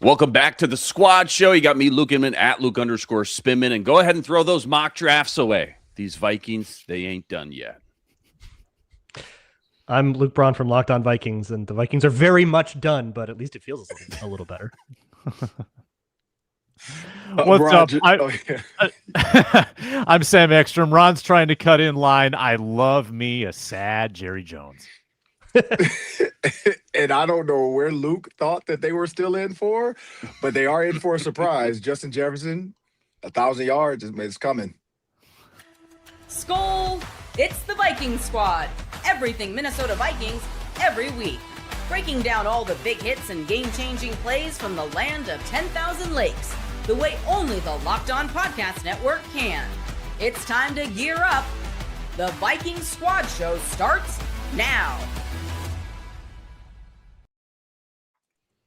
Welcome back to the Squad Show. You got me, Luke Inman, at Luke_Spinman, and go ahead and throw those mock drafts away. These Vikings, they ain't done yet. I'm Luke Braun from Locked On Vikings, and the Vikings are very much done, but at least it feels a little better. What's up? I'm Sam Ekstrom. Ron's trying to cut in line. I love me a sad Jerry Jones. And I don't know where Luke thought that they were still in for, but they are in for a surprise. Justin Jefferson, 1,000 yards, it's coming. Skol! It's the Viking Squad. Everything Minnesota Vikings, every week. Breaking down all the big hits and game-changing plays from the land of 10,000 lakes, the way only the Locked On Podcast Network can. It's time to gear up. The Viking Squad Show starts now.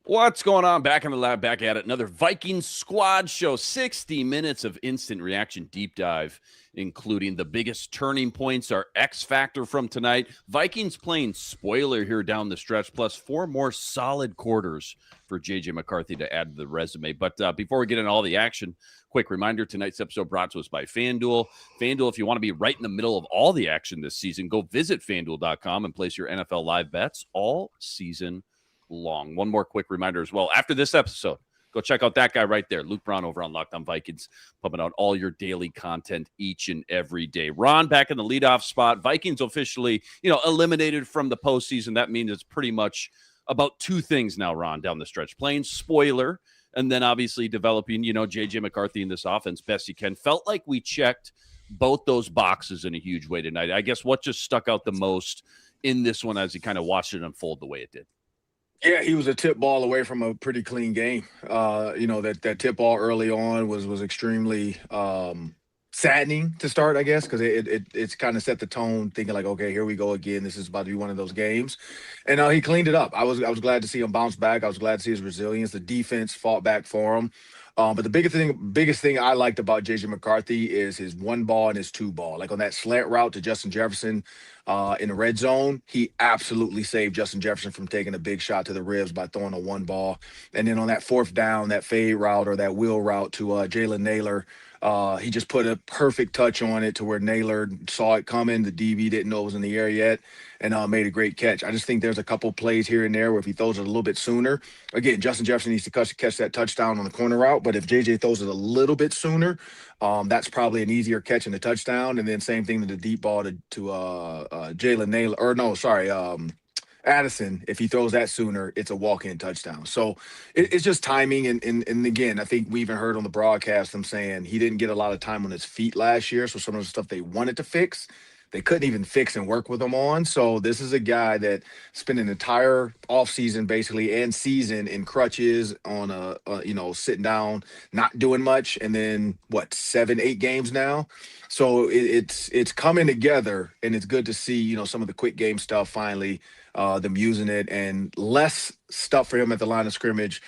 What's going on? Back in the lab, back at it. Another Viking Squad Show. 60 minutes of instant reaction deep dive, including the biggest turning points, our X factor from tonight. Vikings playing spoiler here down the stretch, plus 4 more solid quarters for J.J. McCarthy to add to the resume. But before we get into all the action, quick reminder, tonight's episode brought to us by FanDuel. FanDuel, if you want to be right in the middle of all the action this season, go visit FanDuel.com and place your NFL live bets all season long. One more quick reminder as well. After this episode, go check out that guy right there, Luke Braun over on Locked On Vikings, pumping out all your daily content each and every day. Ron back in the leadoff spot. Vikings officially, eliminated from the postseason. That means it's pretty much about 2 things now, Ron, down the stretch. Playing spoiler, and then obviously developing, J.J. McCarthy in this offense best you can. Felt like we checked both those boxes in a huge way tonight. I guess what just stuck out the most in this one as you kind of watched it unfold the way it did? Yeah, he was a tip ball away from a pretty clean game. That tip ball early on was extremely saddening to start, I guess, because it's kind of set the tone, thinking like, okay, here we go again. This is about to be one of those games, and he cleaned it up. I was glad to see him bounce back. I was glad to see his resilience. The defense fought back for him. But the biggest thing I liked about J.J. McCarthy is his 1 ball and his 2 ball. Like on that slant route to Justin Jefferson in the red zone, he absolutely saved Justin Jefferson from taking a big shot to the ribs by throwing a 1 ball. And then on that 4th down, that fade route or that wheel route to Jalen Naylor, he just put a perfect touch on it to where Naylor saw it coming. The DB didn't know it was in the air yet, and made a great catch. I just think there's a couple plays here and there where if he throws it a little bit sooner, again, Justin Jefferson needs to catch that touchdown on the corner route. But if JJ throws it a little bit sooner, that's probably an easier catch in the touchdown. And then same thing to the deep ball to Jalen Naylor, or no, sorry, Addison. If he throws that sooner, it's a walk-in touchdown. So it's just timing. And again, I think we even heard on the broadcast them saying he didn't get a lot of time on his feet last year. So some of the stuff they wanted to fix, they couldn't even fix and work with him on. So this is a guy that spent an entire offseason basically and season in crutches on sitting down, not doing much. And then 7-8 games now. So it's coming together, and it's good to see, some of the quick game stuff finally, them using it, and less stuff for him at the line of scrimmage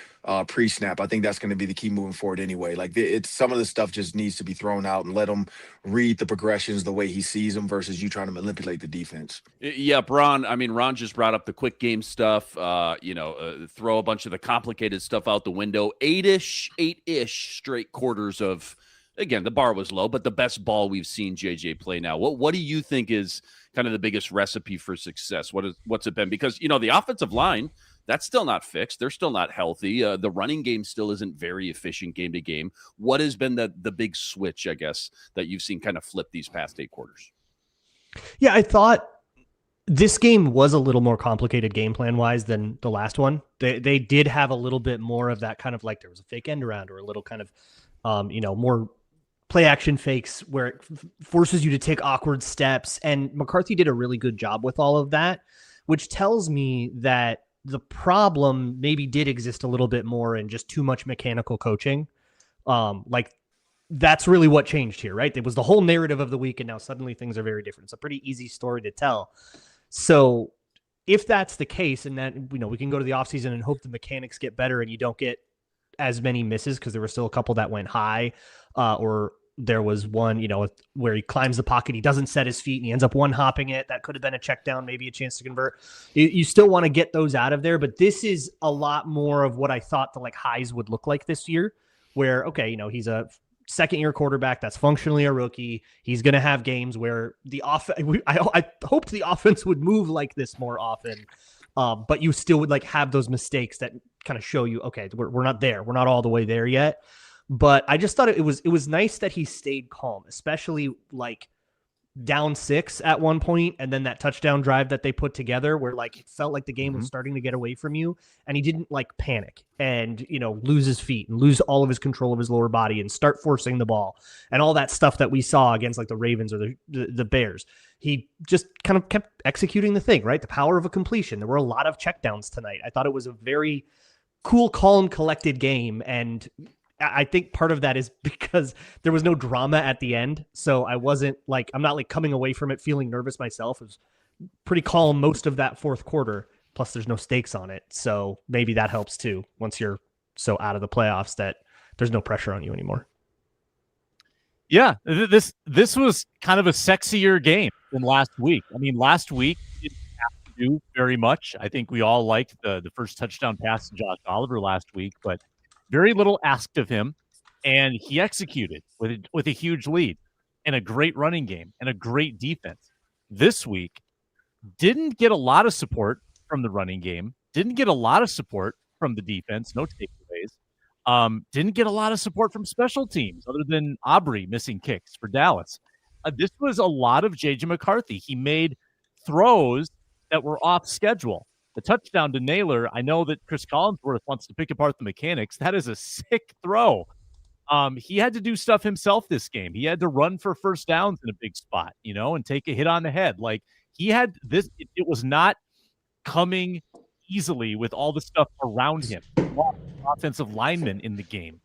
pre-snap. I think that's going to be the key moving forward anyway. Like it's some of the stuff just needs to be thrown out and let him read the progressions the way he sees them versus you trying to manipulate the defense. Yeah, Ron. I mean, Ron just brought up the quick game stuff. Throw a bunch of the complicated stuff out the window. 8-ish straight quarters of. Again, the bar was low, but the best ball we've seen JJ play now. What do you think is kind of the biggest recipe for success? What's it been? Because, the offensive line, that's still not fixed. They're still not healthy. The running game still isn't very efficient game to game. What has been the big switch, I guess, that you've seen kind of flip these past 8 quarters? Yeah, I thought this game was a little more complicated game plan wise than the last one. They did have a little bit more of that kind of like there was a fake end around or a little kind of, more play action fakes where it forces you to take awkward steps. And McCarthy did a really good job with all of that, which tells me that the problem maybe did exist a little bit more in just too much mechanical coaching. That's really what changed here, right? It was the whole narrative of the week, and now suddenly things are very different. It's a pretty easy story to tell. So if that's the case, and that, we can go to the offseason and hope the mechanics get better and you don't get as many misses, because there were still a couple that went high or There was one, where he climbs the pocket, he doesn't set his feet, and he ends up one hopping it. That could have been a check down, maybe a chance to convert. You still want to get those out of there, but this is a lot more of what I thought the highs would look like this year, where, okay, he's a second-year quarterback that's functionally a rookie. He's going to have games where I hoped the offense would move like this more often, but you still would have those mistakes that kind of show you, okay, we're not there. We're not all the way there yet. But I just thought it was nice that he stayed calm, especially down 6 at one point, and then that touchdown drive that they put together where it felt like the game was starting to get away from you, and he didn't panic and lose his feet and lose all of his control of his lower body and start forcing the ball and all that stuff that we saw against the Ravens or the Bears. He just kind of kept executing the thing, right? The power of a completion. There were a lot of checkdowns tonight. I thought it was a very cool, calm, collected game, and I think part of that is because there was no drama at the end. So I wasn't I'm not coming away from it feeling nervous myself. It was pretty calm most of that fourth quarter. Plus there's no stakes on it. So maybe that helps too. Once you're so out of the playoffs that there's no pressure on you anymore. Yeah. This was kind of a sexier game than last week. I mean, last week didn't have to do very much. I think we all liked the first touchdown pass to Josh Oliver last week, but very little asked of him, and he executed with a huge lead and a great running game and a great defense. This week, didn't get a lot of support from the running game, didn't get a lot of support from the defense, no takeaways, didn't get a lot of support from special teams other than Aubrey missing kicks for Dallas. This was a lot of J.J. McCarthy. He made throws that were off schedule. The touchdown to Naylor, I know that Chris Collinsworth wants to pick apart the mechanics. That is a sick throw. He had to do stuff himself this game. He had to run for first downs in a big spot, and take a hit on the head. He had this. It was not coming easily with all the stuff around him. Offensive linemen in the game.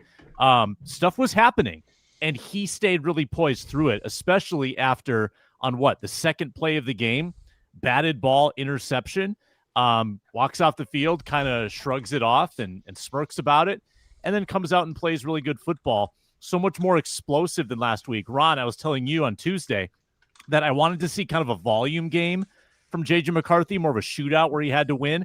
Stuff was happening, and he stayed really poised through it, especially after the second play of the game, batted ball interception. Walks off the field, kind of shrugs it off and smirks about it, and then comes out and plays really good football. So much more explosive than last week. Ron, I was telling you on Tuesday that I wanted to see kind of a volume game from J.J. McCarthy, more of a shootout where he had to win.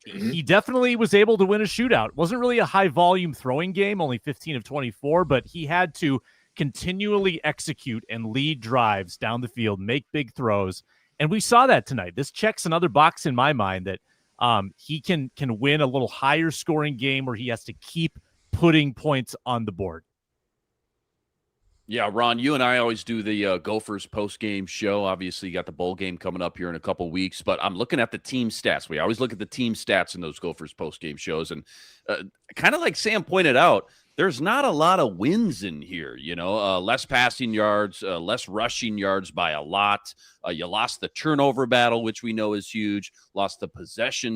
He definitely was able to win a shootout. It wasn't really a high-volume throwing game, only 15 of 24, but he had to continually execute and lead drives down the field, make big throws. And we saw that tonight. This checks another box in my mind that he can win a little higher scoring game where he has to keep putting points on the board. Yeah, Ron, you and I always do the Gophers post-game show. Obviously, you got the bowl game coming up here in a couple weeks, but I'm looking at the team stats. We always look at the team stats in those Gophers post-game shows, and kind of like Sam pointed out, there's not a lot of wins in here, less passing yards, less rushing yards by a lot. You lost the turnover battle, which we know is huge. Lost the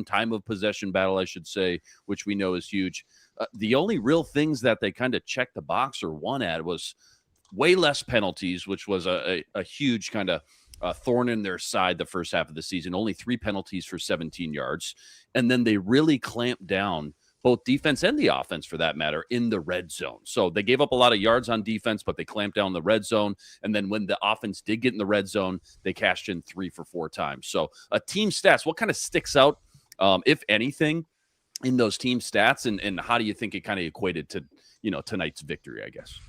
time of possession battle, I should say, which we know is huge. The only real things that they kind of checked the box or won at was way less penalties, which was a huge kind of thorn in their side the first half of the season. Only 3 penalties for 17 yards. And then they really clamped down, both defense and the offense for that matter, in the red zone. So they gave up a lot of yards on defense, but they clamped down the red zone. And then when the offense did get in the red zone, they cashed in 3 for 4 times. So team stats, what kind of sticks out, if anything, in those team stats? And how do you think it kind of equated to, tonight's victory, I guess?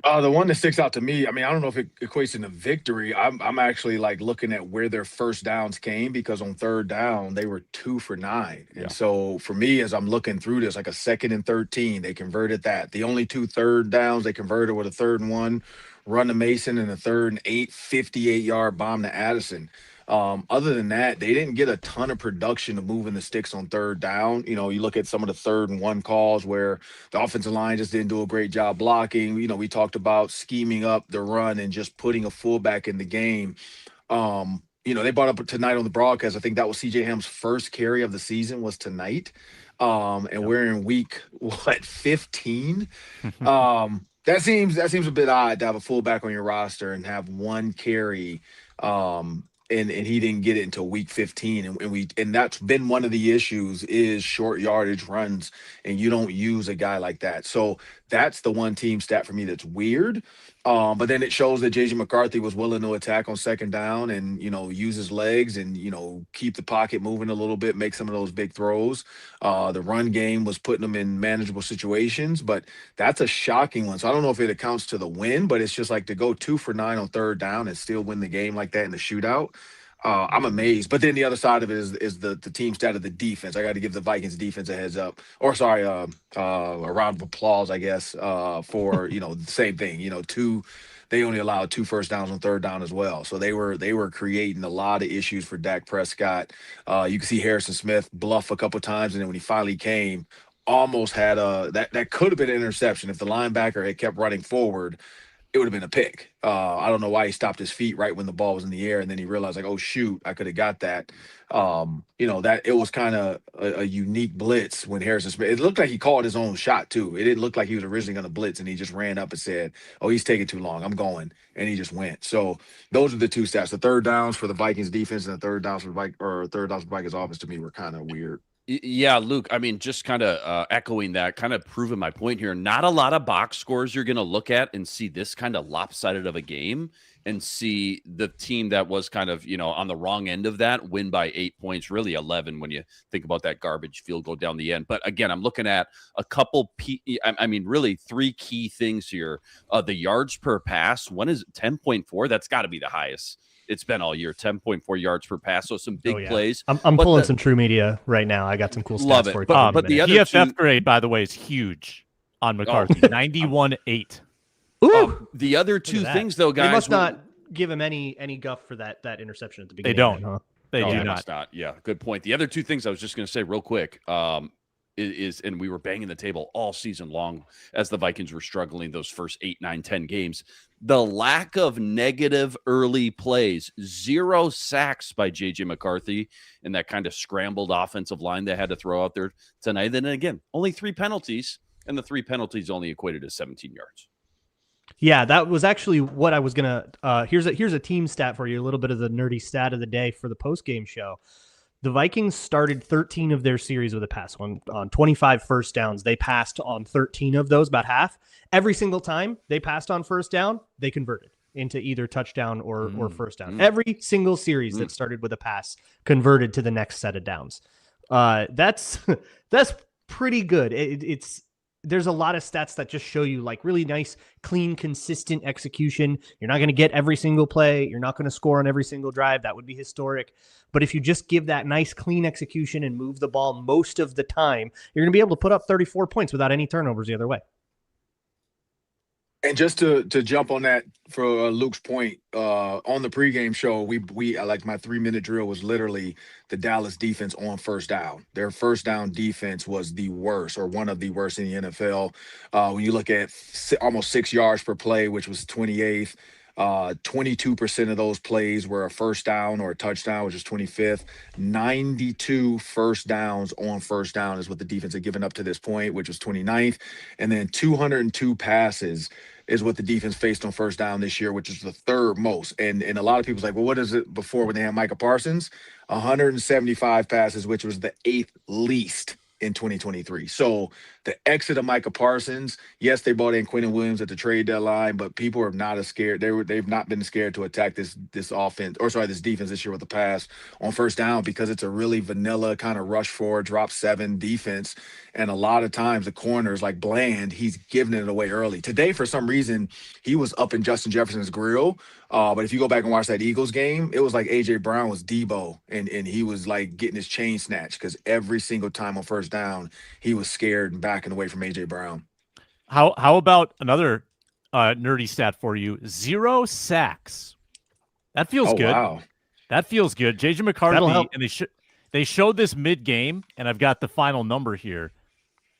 The one that sticks out to me, I mean, I don't know if it equates into victory. I'm actually looking at where their first downs came, because on third down, they were 2 for 9. And so for me, as I'm looking through this, a 2nd and 13, they converted that. The only 2 third downs they converted were a 3rd and 1 run to Mason and a 3rd and 8, 58-yard bomb to Addison. Other than that, they didn't get a ton of production of moving the sticks on third down. You look at some of the 3rd and 1 calls where the offensive line just didn't do a great job blocking. We talked about scheming up the run and just putting a fullback in the game. They brought up tonight on the broadcast, I think that was CJ Ham's first carry of the season was tonight. We're in week 15. That seems a bit odd to have a fullback on your roster and have 1 carry. And he didn't get it until week 15. And that's been one of the issues is short yardage runs, and you don't use a guy like that. So That's the one team stat for me that's weird. But then it shows that JJ McCarthy was willing to attack on second down and, use his legs and, keep the pocket moving a little bit, make some of those big throws. The run game was putting them in manageable situations, but that's a shocking one. So I don't know if it accounts to the win, but it's just like to go 2 for 9 on third down and still win the game like that in the shootout. I'm amazed. But then the other side of it is the team stat of the defense. I got to give the Vikings defense a heads up, or sorry, a round of applause, I guess, for the same thing. They only allowed 2 first downs on third down as well. So they were creating a lot of issues for Dak Prescott. You can see Harrison Smith bluff a couple times, and then when he finally came, almost had that could have been an interception if the linebacker had kept running forward. It would have been a pick. I don't know why he stopped his feet right when the ball was in the air, and then he realized, like, oh shoot, I could have got that. That it was kind of a unique blitz when Harrison Smith. It looked like he called his own shot too. It didn't look like he was originally going to blitz, and he just ran up and said, "Oh, he's taking too long. I'm going," and he just went. So those are the two stats: the third downs for the Vikings defense and the third downs for the Vikings offense. To me, were kind of weird. Yeah, Luke, I mean, just kind of echoing that, kind of proving my point here. Not a lot of box scores you're going to look at and see this kind of lopsided of a game and see the team that was kind of, on the wrong end of that win by 8 points, really 11 when you think about that garbage field goal down the end. But again, I'm looking at a couple, really 3 key things here. The yards per pass, one is 10.4. That's got to be the highest it's been all year, 10.4 yards per pass. So some big plays. I'm pulling some True Media right now. I got some cool stats for you. But the other PFF grade, by the way, is huge on McCarthy. 91.8. Ooh. The other two things, though, guys. They must not give him any guff for that interception at the beginning. They don't. Huh? They do not. Yeah, good point. The other two things I was just going to say real quick is, and we were banging the table all season long as the Vikings were struggling those first 8, 9, 10 games. The lack of negative early plays, 0 sacks by J.J. McCarthy, and that kind of scrambled offensive line they had to throw out there tonight. Then again, only 3 penalties, and the 3 penalties only equated to 17 yards. Yeah, that was actually what I was going to here's a team stat for you, a little bit of the nerdy stat of the day for the post-game show. The Vikings started 13 of their series with a pass on 25 first downs. They passed on 13 of those, about half. Every single time they passed on first down, they converted into either touchdown or first down. Every single series that started with a pass converted to the next set of downs. That's pretty good. There's a lot of stats that just show you like really nice, clean, consistent execution. You're not going to get every single play. You're not going to score on every single drive. That would be historic. But if you just give that nice, clean execution and move the ball most of the time, you're going to be able to put up 34 points without any turnovers the other way. And just to jump on that for Luke's point, on the pregame show, we like my 3-minute drill was literally the Dallas defense on first down. Their first down defense was the worst or one of the worst in the NFL. When you look at almost 6 yards per play, which was 28th, 22% of those plays were a first down or a touchdown, which is 25th. 92 first downs on first down is what the defense had given up to this point, which was 29th. And then 202 passes is what the defense faced on first down this year, which is the 3rd most. And a lot of people's like, well, what is it before when they had Micah Parsons? 175 passes, which was the 8th least in 2023. So the exit of Micah Parsons, yes, they brought in Quentin Williams at the trade deadline, but people are not as scared. They've not been scared to attack this offense, or sorry, this defense this year with the pass on first down because it's a really vanilla kind of rush forward, drop 7 defense. And a lot of times the corners like Bland, he's giving it away early. Today, for some reason, he was up in Justin Jefferson's grill. But if you go back and watch that Eagles game, it was like A.J. Brown was Debo, and he was like getting his chain snatched because every single time on first down, he was scared and backing away from A.J. Brown. How about another nerdy stat for you? 0 sacks. That feels good. Wow. That feels good. J.J. McCarthy, and they showed this mid-game, and I've got the final number here.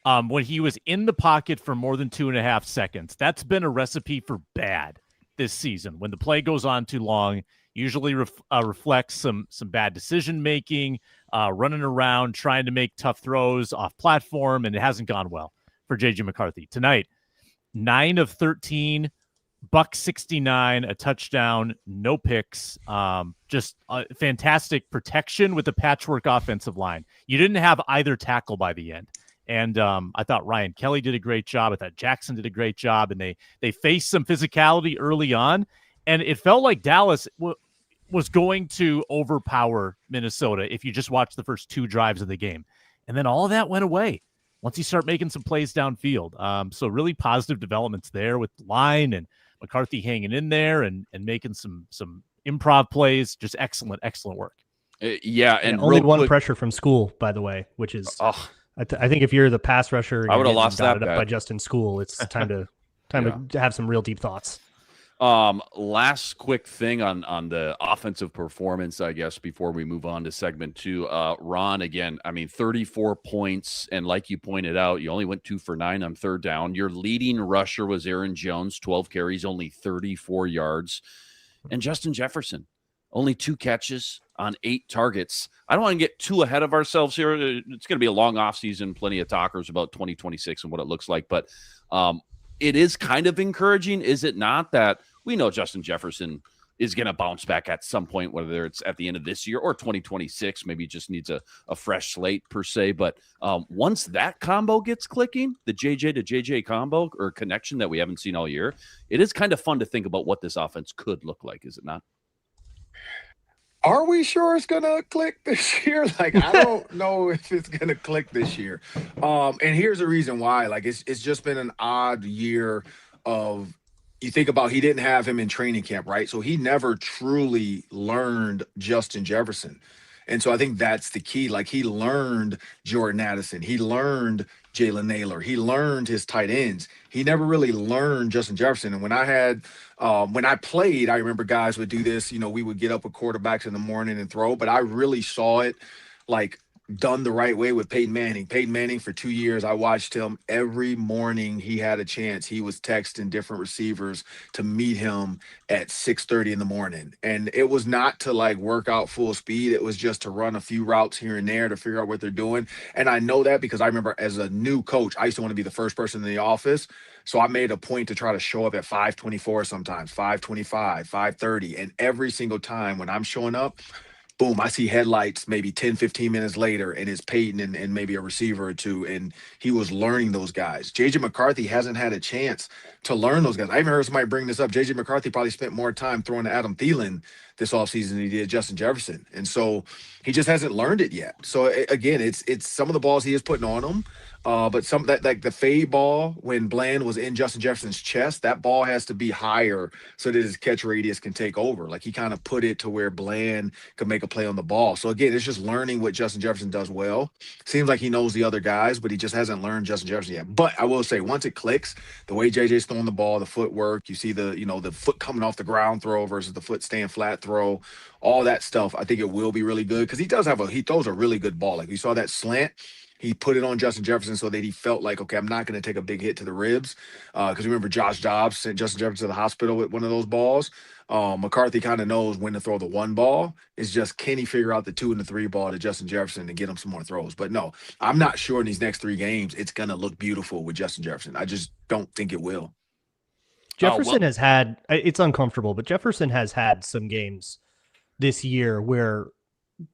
When he was in the pocket for more than 2.5 seconds, that's been a recipe for bad this season. When the play goes on too long, usually reflects some bad decision making, running around trying to make tough throws off platform, and it hasn't gone well for JJ McCarthy. Tonight, 9 of 13, $169, a touchdown, no picks, just fantastic protection with the patchwork offensive line. You didn't have either tackle by the end. And I thought Ryan Kelly did a great job. I thought Jackson did a great job. And they faced some physicality early on. And it felt like Dallas was going to overpower Minnesota if you just watch the first 2 drives of the game. And then all of that went away once you start making some plays downfield. So really positive developments there with line and McCarthy hanging in there and making some improv plays. Just excellent work. And only one pressure from School, by the way, which is I think if you're the pass rusher, I would have lost that up by Justin School. It's time to to have some real deep thoughts. Last quick thing on the offensive performance, I guess, before we move on to segment 2. Ron, again, 34 points, and like you pointed out, you only went 2 for 9 on third down. Your leading rusher was Aaron Jones, 12 carries, only 34 yards, and Justin Jefferson, only 2 catches on 8 targets. I don't want to get too ahead of ourselves here. It's going to be a long offseason, plenty of talkers about 2026 and what it looks like, but it is kind of encouraging, is it not, that we know Justin Jefferson is going to bounce back at some point, whether it's at the end of this year or 2026. Maybe he just needs a fresh slate per se. But once that combo gets clicking, the JJ to JJ combo or connection that we haven't seen all year, it is kind of fun to think about what this offense could look like, is it not? Are we sure it's gonna click this year? Like, I don't know if it's gonna click this year. And here's the reason why. Like, it's just been an odd year of, you think about, he didn't have him in training camp, right? So he never truly learned Justin Jefferson. And so I think that's the key. Like, he learned Jordan Addison. He learned Jalen Naylor. He learned his tight ends. He never really learned Justin Jefferson. And when I played, I remember guys would do this. We would get up with quarterbacks in the morning and throw, but I really saw it like done the right way with Peyton Manning. Peyton Manning, for 2 years, I watched him every morning he had a chance. He was texting different receivers to meet him at 6:30 in the morning. And it was not to like work out full speed. It was just to run a few routes here and there to figure out what they're doing. And I know that because I remember as a new coach, I used to want to be the first person in the office. So I made a point to try to show up at 5:24 sometimes, 5:25, 5:30. And every single time when I'm showing up, boom, I see headlights maybe 10, 15 minutes later, and it's Peyton and maybe a receiver or two, and he was learning those guys. J.J. McCarthy hasn't had a chance to learn those guys. I even heard somebody bring this up. J.J. McCarthy probably spent more time throwing to Adam Thielen this offseason than he did Justin Jefferson. And so he just hasn't learned it yet. So, again, it's some of the balls he is putting on him. But some that, like the fade ball when Bland was in Justin Jefferson's chest, that ball has to be higher so that his catch radius can take over. Like, he kind of put it to where Bland could make a play on the ball. So again, it's just learning what Justin Jefferson does well. Seems like he knows the other guys, but he just hasn't learned Justin Jefferson yet. But I will say, once it clicks, the way JJ's throwing the ball, the footwork, you see the foot coming off the ground throw versus the foot staying flat throw, all that stuff, I think it will be really good because he throws a really good ball. Like, you saw that slant. He put it on Justin Jefferson so that he felt like, okay, I'm not going to take a big hit to the ribs. Because remember, Josh Dobbs sent Justin Jefferson to the hospital with one of those balls. McCarthy kind of knows when to throw the one ball. It's just, can he figure out the 2 and the 3 ball to Justin Jefferson to get him some more throws? But no, I'm not sure in these next 3 games it's going to look beautiful with Justin Jefferson. I just don't think it will. Jefferson has had, it's uncomfortable, but Jefferson has had some games this year where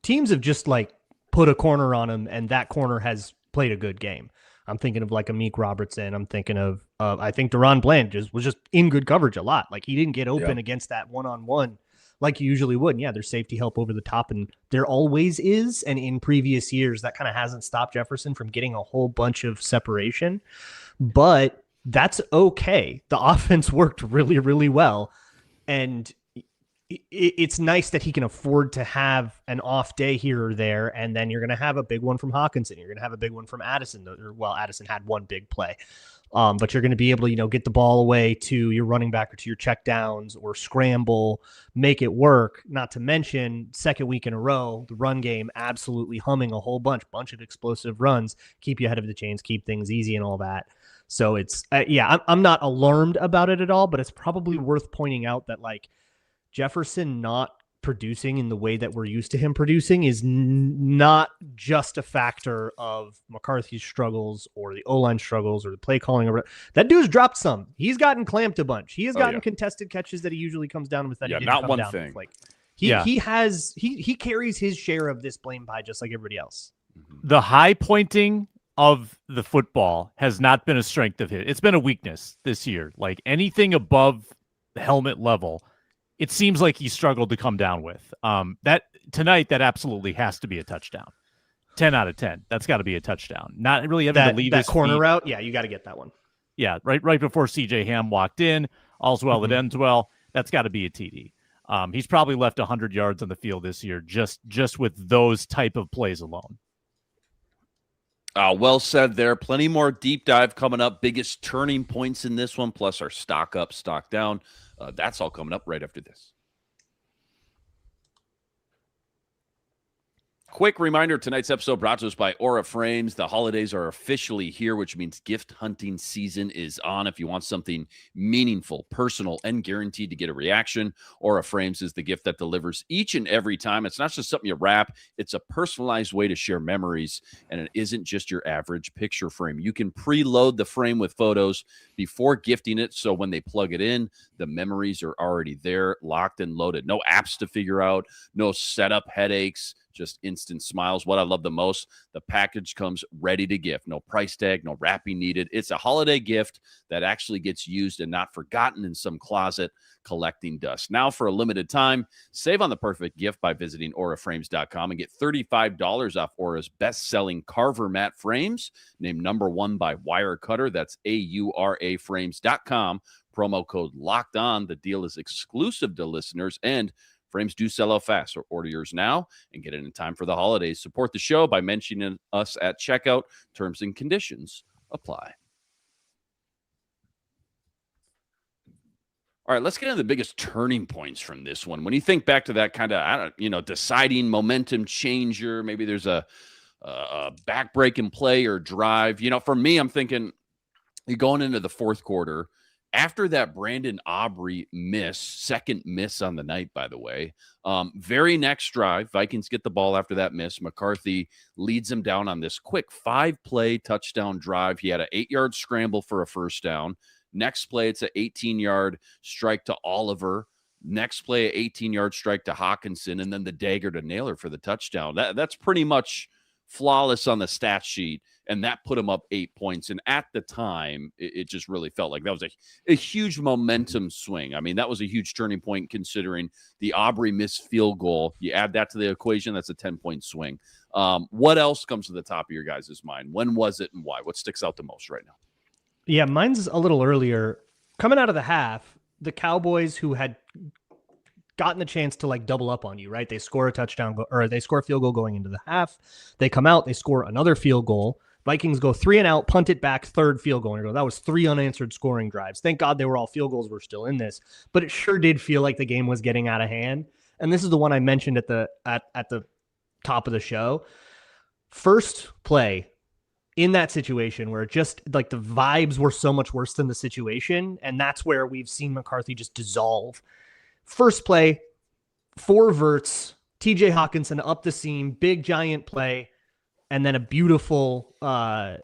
teams have just like put a corner on him, and that corner has played a good game. I'm thinking of like Amik Robertson. I'm thinking of, I think Deron Bland was just in good coverage a lot. Like, he didn't get open against that one-on-one like you usually would. And yeah, there's safety help over the top, and there always is. And in previous years, that kind of hasn't stopped Jefferson from getting a whole bunch of separation. But that's okay. The offense worked really, really well. And it's nice that he can afford to have an off day here or there, and then you're going to have a big one from Hawkinson. You're going to have a big one from Addison. Well, Addison had one big play, but you're going to be able to, get the ball away to your running back or to your check downs or scramble, make it work. Not to mention, second week in a row, the run game absolutely humming a whole bunch of explosive runs, keep you ahead of the chains, keep things easy and all that. So it's, I'm not alarmed about it at all, but it's probably worth pointing out that, like, Jefferson not producing in the way that we're used to him producing is not just a factor of McCarthy's struggles or the O-line struggles or the play calling. That dude's dropped some. He's gotten clamped a bunch. He has gotten contested catches that he usually comes down with. That he didn't not come one down thing. With. Like, he carries his share of this blame pie just like everybody else. The high pointing of the football has not been a strength of his. It's been a weakness this year. Like anything above the helmet level, it seems like he struggled to come down with. That tonight, that absolutely has to be a touchdown. 10 out of 10. That's got to be a touchdown. Not really having to leave that his corner feet. route. Yeah, you got to get that one. Yeah, right before CJ Ham walked in. All's well that ends well. That's got to be a TD. He's probably left 100 yards on the field this year just with those type of plays alone. Well said there. Plenty more deep dive coming up. Biggest turning points in this one, plus our stock up, stock down. That's all coming up right after this. Quick reminder, tonight's episode brought to us by Aura Frames. The holidays are officially here, which means gift hunting season is on. If you want something meaningful, personal, and guaranteed to get a reaction, Aura Frames is the gift that delivers each and every time. It's not just something you wrap. It's a personalized way to share memories, and it isn't just your average picture frame. You can preload the frame with photos before gifting it, so when they plug it in, the memories are already there, locked and loaded. No apps to figure out, no setup headaches, just instant smiles. What I love the most, the package comes ready to gift. No price tag, no wrapping needed. It's a holiday gift that actually gets used and not forgotten in some closet collecting dust. Now, for a limited time, save on the perfect gift by visiting auraframes.com and get $35 off Aura's best-selling Carver mat frames, named #1 by Wirecutter. That's auraframes.com. Promo code Locked On. The deal is exclusive to listeners, and frames do sell out fast, so order yours now and get it in time for the holidays. Support the show by mentioning us at checkout. Terms and conditions apply. All right, let's get into the biggest turning points from this one. When you think back to that kind of, deciding momentum changer, maybe there's a backbreaking play or drive. For me, I'm thinking you're going into the fourth quarter. After that Brandon Aubrey miss, second miss on the night, by the way, very next drive, Vikings get the ball after that miss. McCarthy leads them down on this quick 5-play touchdown drive. He had an 8-yard scramble for a first down. Next play, it's an 18-yard strike to Oliver. Next play, an 18-yard strike to Hawkinson, and then the dagger to Naylor for the touchdown. That's pretty much flawless on the stat sheet, and that put him up 8 points. And at the time, it just really felt like that was a huge momentum swing. I mean, that was a huge turning point considering the Aubrey missed field goal. You add that to the equation, that's a 10-point swing. What else comes to the top of your guys' mind? When was it and why? What sticks out the most right now? Yeah, mine's a little earlier. Coming out of the half, the Cowboys, who had gotten the chance to double up on you, right? They score a touchdown or they score a field goal going into the half. They come out, they score another field goal. Vikings go 3 and out, punt it back, third field goal. And that was 3 unanswered scoring drives. Thank God they were all field goals. We're still in this, but it sure did feel like the game was getting out of hand. And this is the one I mentioned at the top of the show. First play in that situation where just the vibes were so much worse than the situation. And that's where we've seen McCarthy just dissolve. First play, 4 verts, TJ Hawkinson up the seam, big giant play, and then a beautiful drive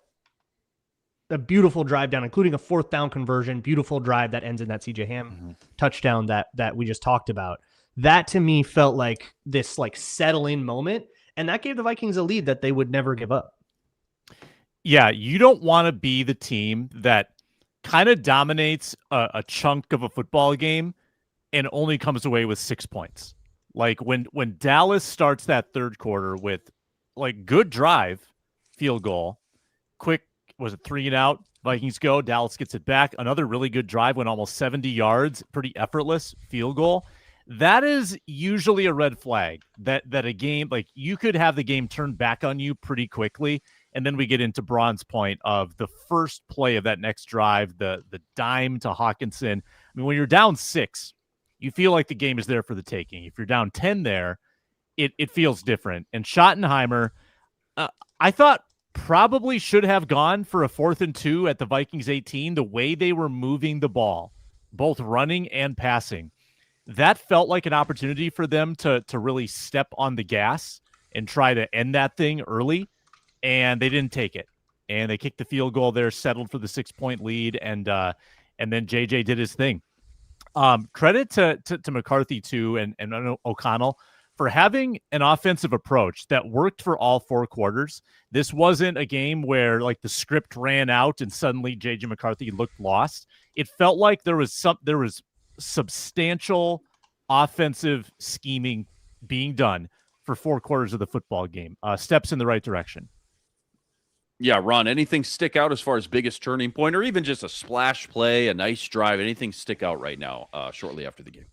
down, including a 4th down conversion, beautiful drive that ends in that CJ Ham touchdown that we just talked about. That to me felt like this settle in moment, and that gave the Vikings a lead that they would never give up. Yeah, you don't want to be the team that kind of dominates a chunk of a football game and only comes away with 6 points. Like when Dallas starts that third quarter with good drive, field goal, quick, was it 3 and out? Vikings go, Dallas gets it back. Another really good drive, went almost 70 yards, pretty effortless field goal. That is usually a red flag that a game, you could have the game turned back on you pretty quickly. And then we get into Braun's point of the first play of that next drive, the dime to Hawkinson. I mean, when you're down 6, you feel like the game is there for the taking. If you're down 10 there, it feels different. And Schottenheimer, I thought probably should have gone for a 4th and 2 at the Vikings 18, the way they were moving the ball, both running and passing. That felt like an opportunity for them to really step on the gas and try to end that thing early, and they didn't take it. And they kicked the field goal there, settled for the 6-point lead, and then JJ did his thing. Credit to McCarthy too, and O'Connell for having an offensive approach that worked for all 4 quarters. This wasn't a game where like the script ran out and suddenly JJ McCarthy looked lost. It felt like there was substantial offensive scheming being done for 4 quarters of the football game. Steps in the right direction. Yeah, Ron, anything stick out as far as biggest turning point, or even just a splash play, a nice drive, anything stick out right now shortly after the game?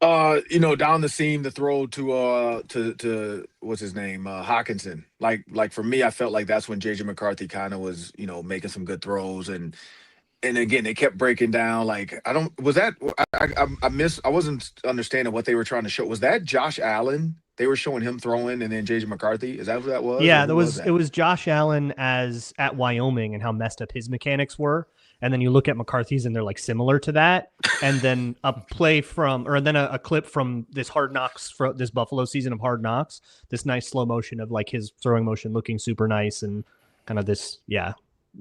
Down the seam, the throw to what's his name, Hawkinson. Like for me, I felt like that's when JJ McCarthy kind of was, making some good throws, and again they kept breaking down. Like I wasn't understanding what they were trying to show. Was that Josh Allen? They were showing him throwing, and then JJ McCarthy. Is that what that was? Yeah, it was Josh Allen as at Wyoming and how messed up his mechanics were. And then you look at McCarthy's and they're like similar to that. And then a clip from this Hard Knocks, this Buffalo season of Hard Knocks, this nice slow motion of like his throwing motion looking super nice and kind of this, yeah.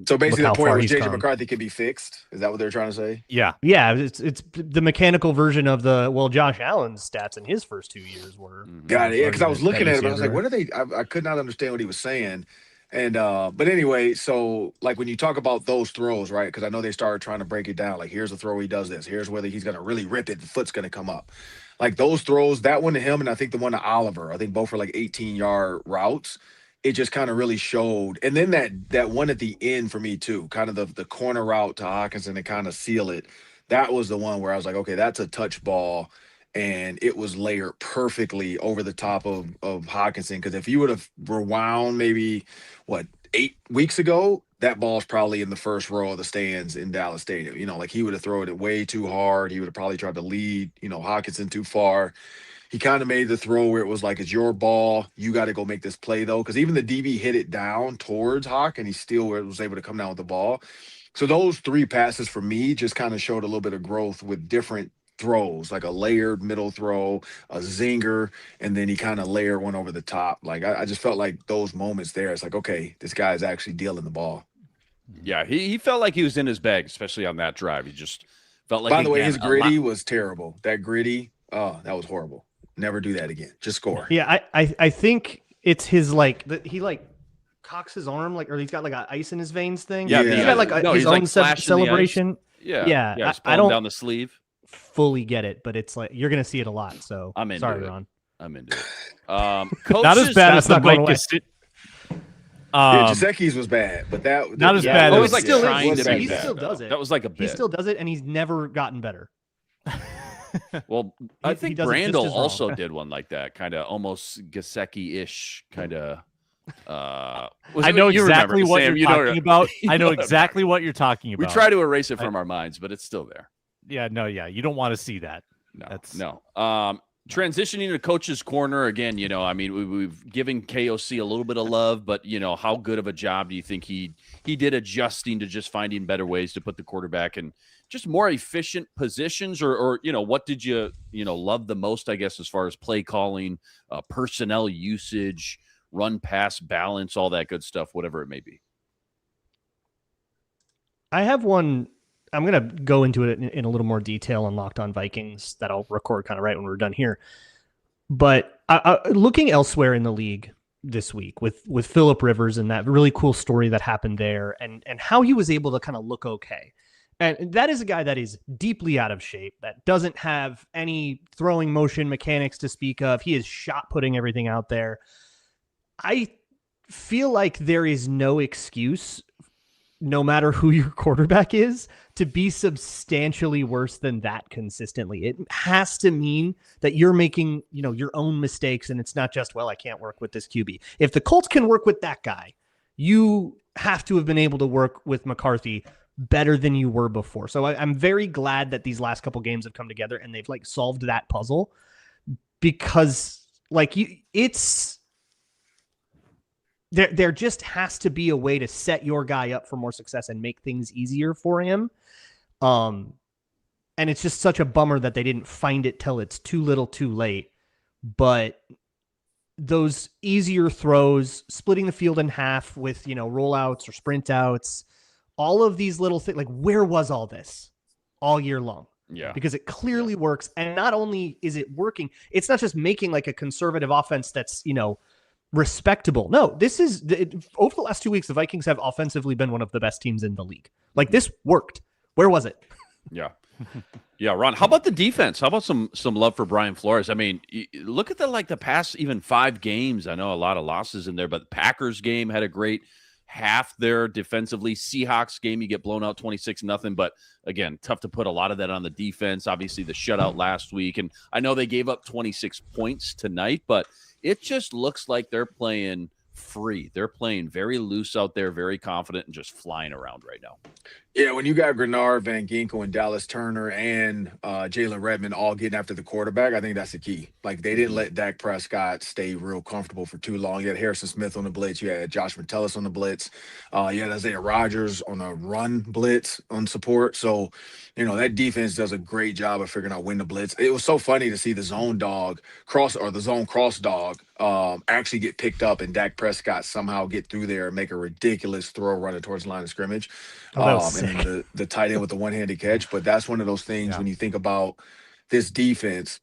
So basically the point was JJ McCarthy could be fixed. Is that what they're trying to say? Yeah. Yeah. It's the mechanical version of Josh Allen's stats in his first 2 years were. Got it. Yeah. Cause I was looking at it, but I was like, what are they? I could not understand what he was saying. And, but anyway, so like when you talk about those throws, right? Cause I know they started trying to break it down. Like here's a throw. He does this. Here's whether he's going to really rip it. The foot's going to come up. Like those throws, that one to him. And I think the one to Oliver, I think both were like 18-yard routes. It just kind of really showed. And then that one at the end for me too, kind of the corner route to Hawkinson to kind of seal it. That was the one where I was like, okay, that's a touch ball. And it was layered perfectly over the top of Hawkinson. Because if you would have rewound maybe, 8 weeks ago, that ball's probably in the first row of the stands in Dallas Stadium. Like he would have thrown it way too hard. He would have probably tried to lead, Hawkinson too far. He kind of made the throw where it was like, it's your ball. You got to go make this play, though. Because even the DB hit it down towards Hawk, and he still was able to come down with the ball. So those 3 passes for me just kind of showed a little bit of growth with different throws, like a layered middle throw, a zinger, and then he kind of layered one over the top. Like I just felt like those moments there, it's like, okay, this guy's actually dealing the ball. Yeah, he felt like he was in his bag, especially on that drive. He just felt like. By the way, his gritty was terrible. That gritty, that was horrible. Never do that again. Just score. Yeah, I think it's his he cocks his arm or he's got like an ice in his veins thing. Yeah, he's got like his own celebration. Yeah. I don't down the sleeve. Fully get it, but it's like you're gonna see it a lot. So I'm into sorry, it. Ron. I'm into it. Coaches, not as bad as the Mike Gesicki's was bad, but that not as bad. It was like still trying to be he bad, still does it. That was like a bit. He still does it, and he's never gotten better. Well, I think Brandel also did one like that, kind of almost Gesicki-ish, kind of. I know exactly what you're talking about. I know exactly what you're talking about. We try to erase it from our minds, but it's still there. Yeah, you don't want to see that. No. Transitioning to coach's corner again, we've given KOC a little bit of love, but how good of a job do you think he did adjusting to just finding better ways to put the quarterback in just more efficient positions, or what did you love the most, I guess, as far as play calling, personnel usage, run pass balance, all that good stuff, whatever it may be? I have one. I'm going to go into it in a little more detail on Locked On Vikings that I'll record kind of right when we're done here. But looking elsewhere in the league this week with Phillip Rivers and that really cool story that happened there and how he was able to kind of look okay. And that is a guy that is deeply out of shape, that doesn't have any throwing motion mechanics to speak of. He is shot putting everything out there. I feel like there is no excuse, no matter who your quarterback is, to be substantially worse than that consistently. It has to mean that you're making, your own mistakes, and it's not just, I can't work with this QB. If the Colts can work with that guy, you have to have been able to work with McCarthy better than you were before. So I'm very glad that these last couple games have come together and they've solved that puzzle, because there just has to be a way to set your guy up for more success and make things easier for him. And it's just such a bummer that they didn't find it till it's too little too late. But those easier throws, splitting the field in half with, rollouts or sprint outs, all of these little things, where was all this all year long? Yeah. Because it clearly works. And not only is it working, it's not just making like a conservative offense that's, respectable. No, this is over the last 2 weeks, the Vikings have offensively been one of the best teams in the league. Like this worked. Where was it? Yeah. Yeah, Ron, how about the defense? How about some love for Brian Flores? I mean, look at the past even 5 games. I know a lot of losses in there, but the Packers game had a great half there defensively. Seahawks game, you get blown out 26-0, but again, tough to put a lot of that on the defense. Obviously, the shutout last week, and I know they gave up 26 points tonight, but it just looks like they're playing free. They're playing very loose out there, very confident, and just flying around right now. Yeah, when you got Grenard, Van Ginkel, and Dallas Turner and Jalen Redmond all getting after the quarterback, I think that's the key. Like, they didn't let Dak Prescott stay real comfortable for too long. You had Harrison Smith on the blitz. You had Josh Metellus on the blitz. You had Isaiah Rodgers on a run blitz on support. So, that defense does a great job of figuring out when to blitz. It was so funny to see the zone cross dog actually get picked up and Dak Prescott somehow get through there and make a ridiculous throw running towards the line of scrimmage. And the tight end with the one-handed catch. But that's one of those things when you think about this defense.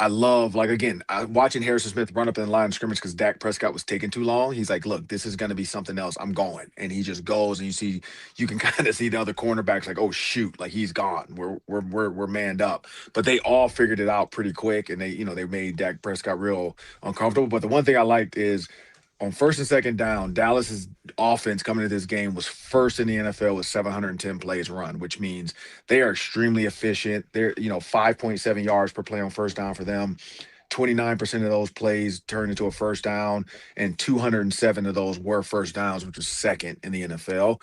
I love, watching Harrison Smith run up in the line of scrimmage because Dak Prescott was taking too long. He's like, look, this is going to be something else. I'm going. And he just goes, and you can kind of see the other cornerbacks like, oh, shoot, like he's gone. We're manned up. But they all figured it out pretty quick, and they made Dak Prescott real uncomfortable. But the one thing I liked is, on first and second down, Dallas's offense coming into this game was first in the NFL with 710 plays run, which means they are extremely efficient. They're, 5.7 yards per play on first down for them. 29% of those plays turned into a first down, and 207 of those were first downs, which was second in the NFL.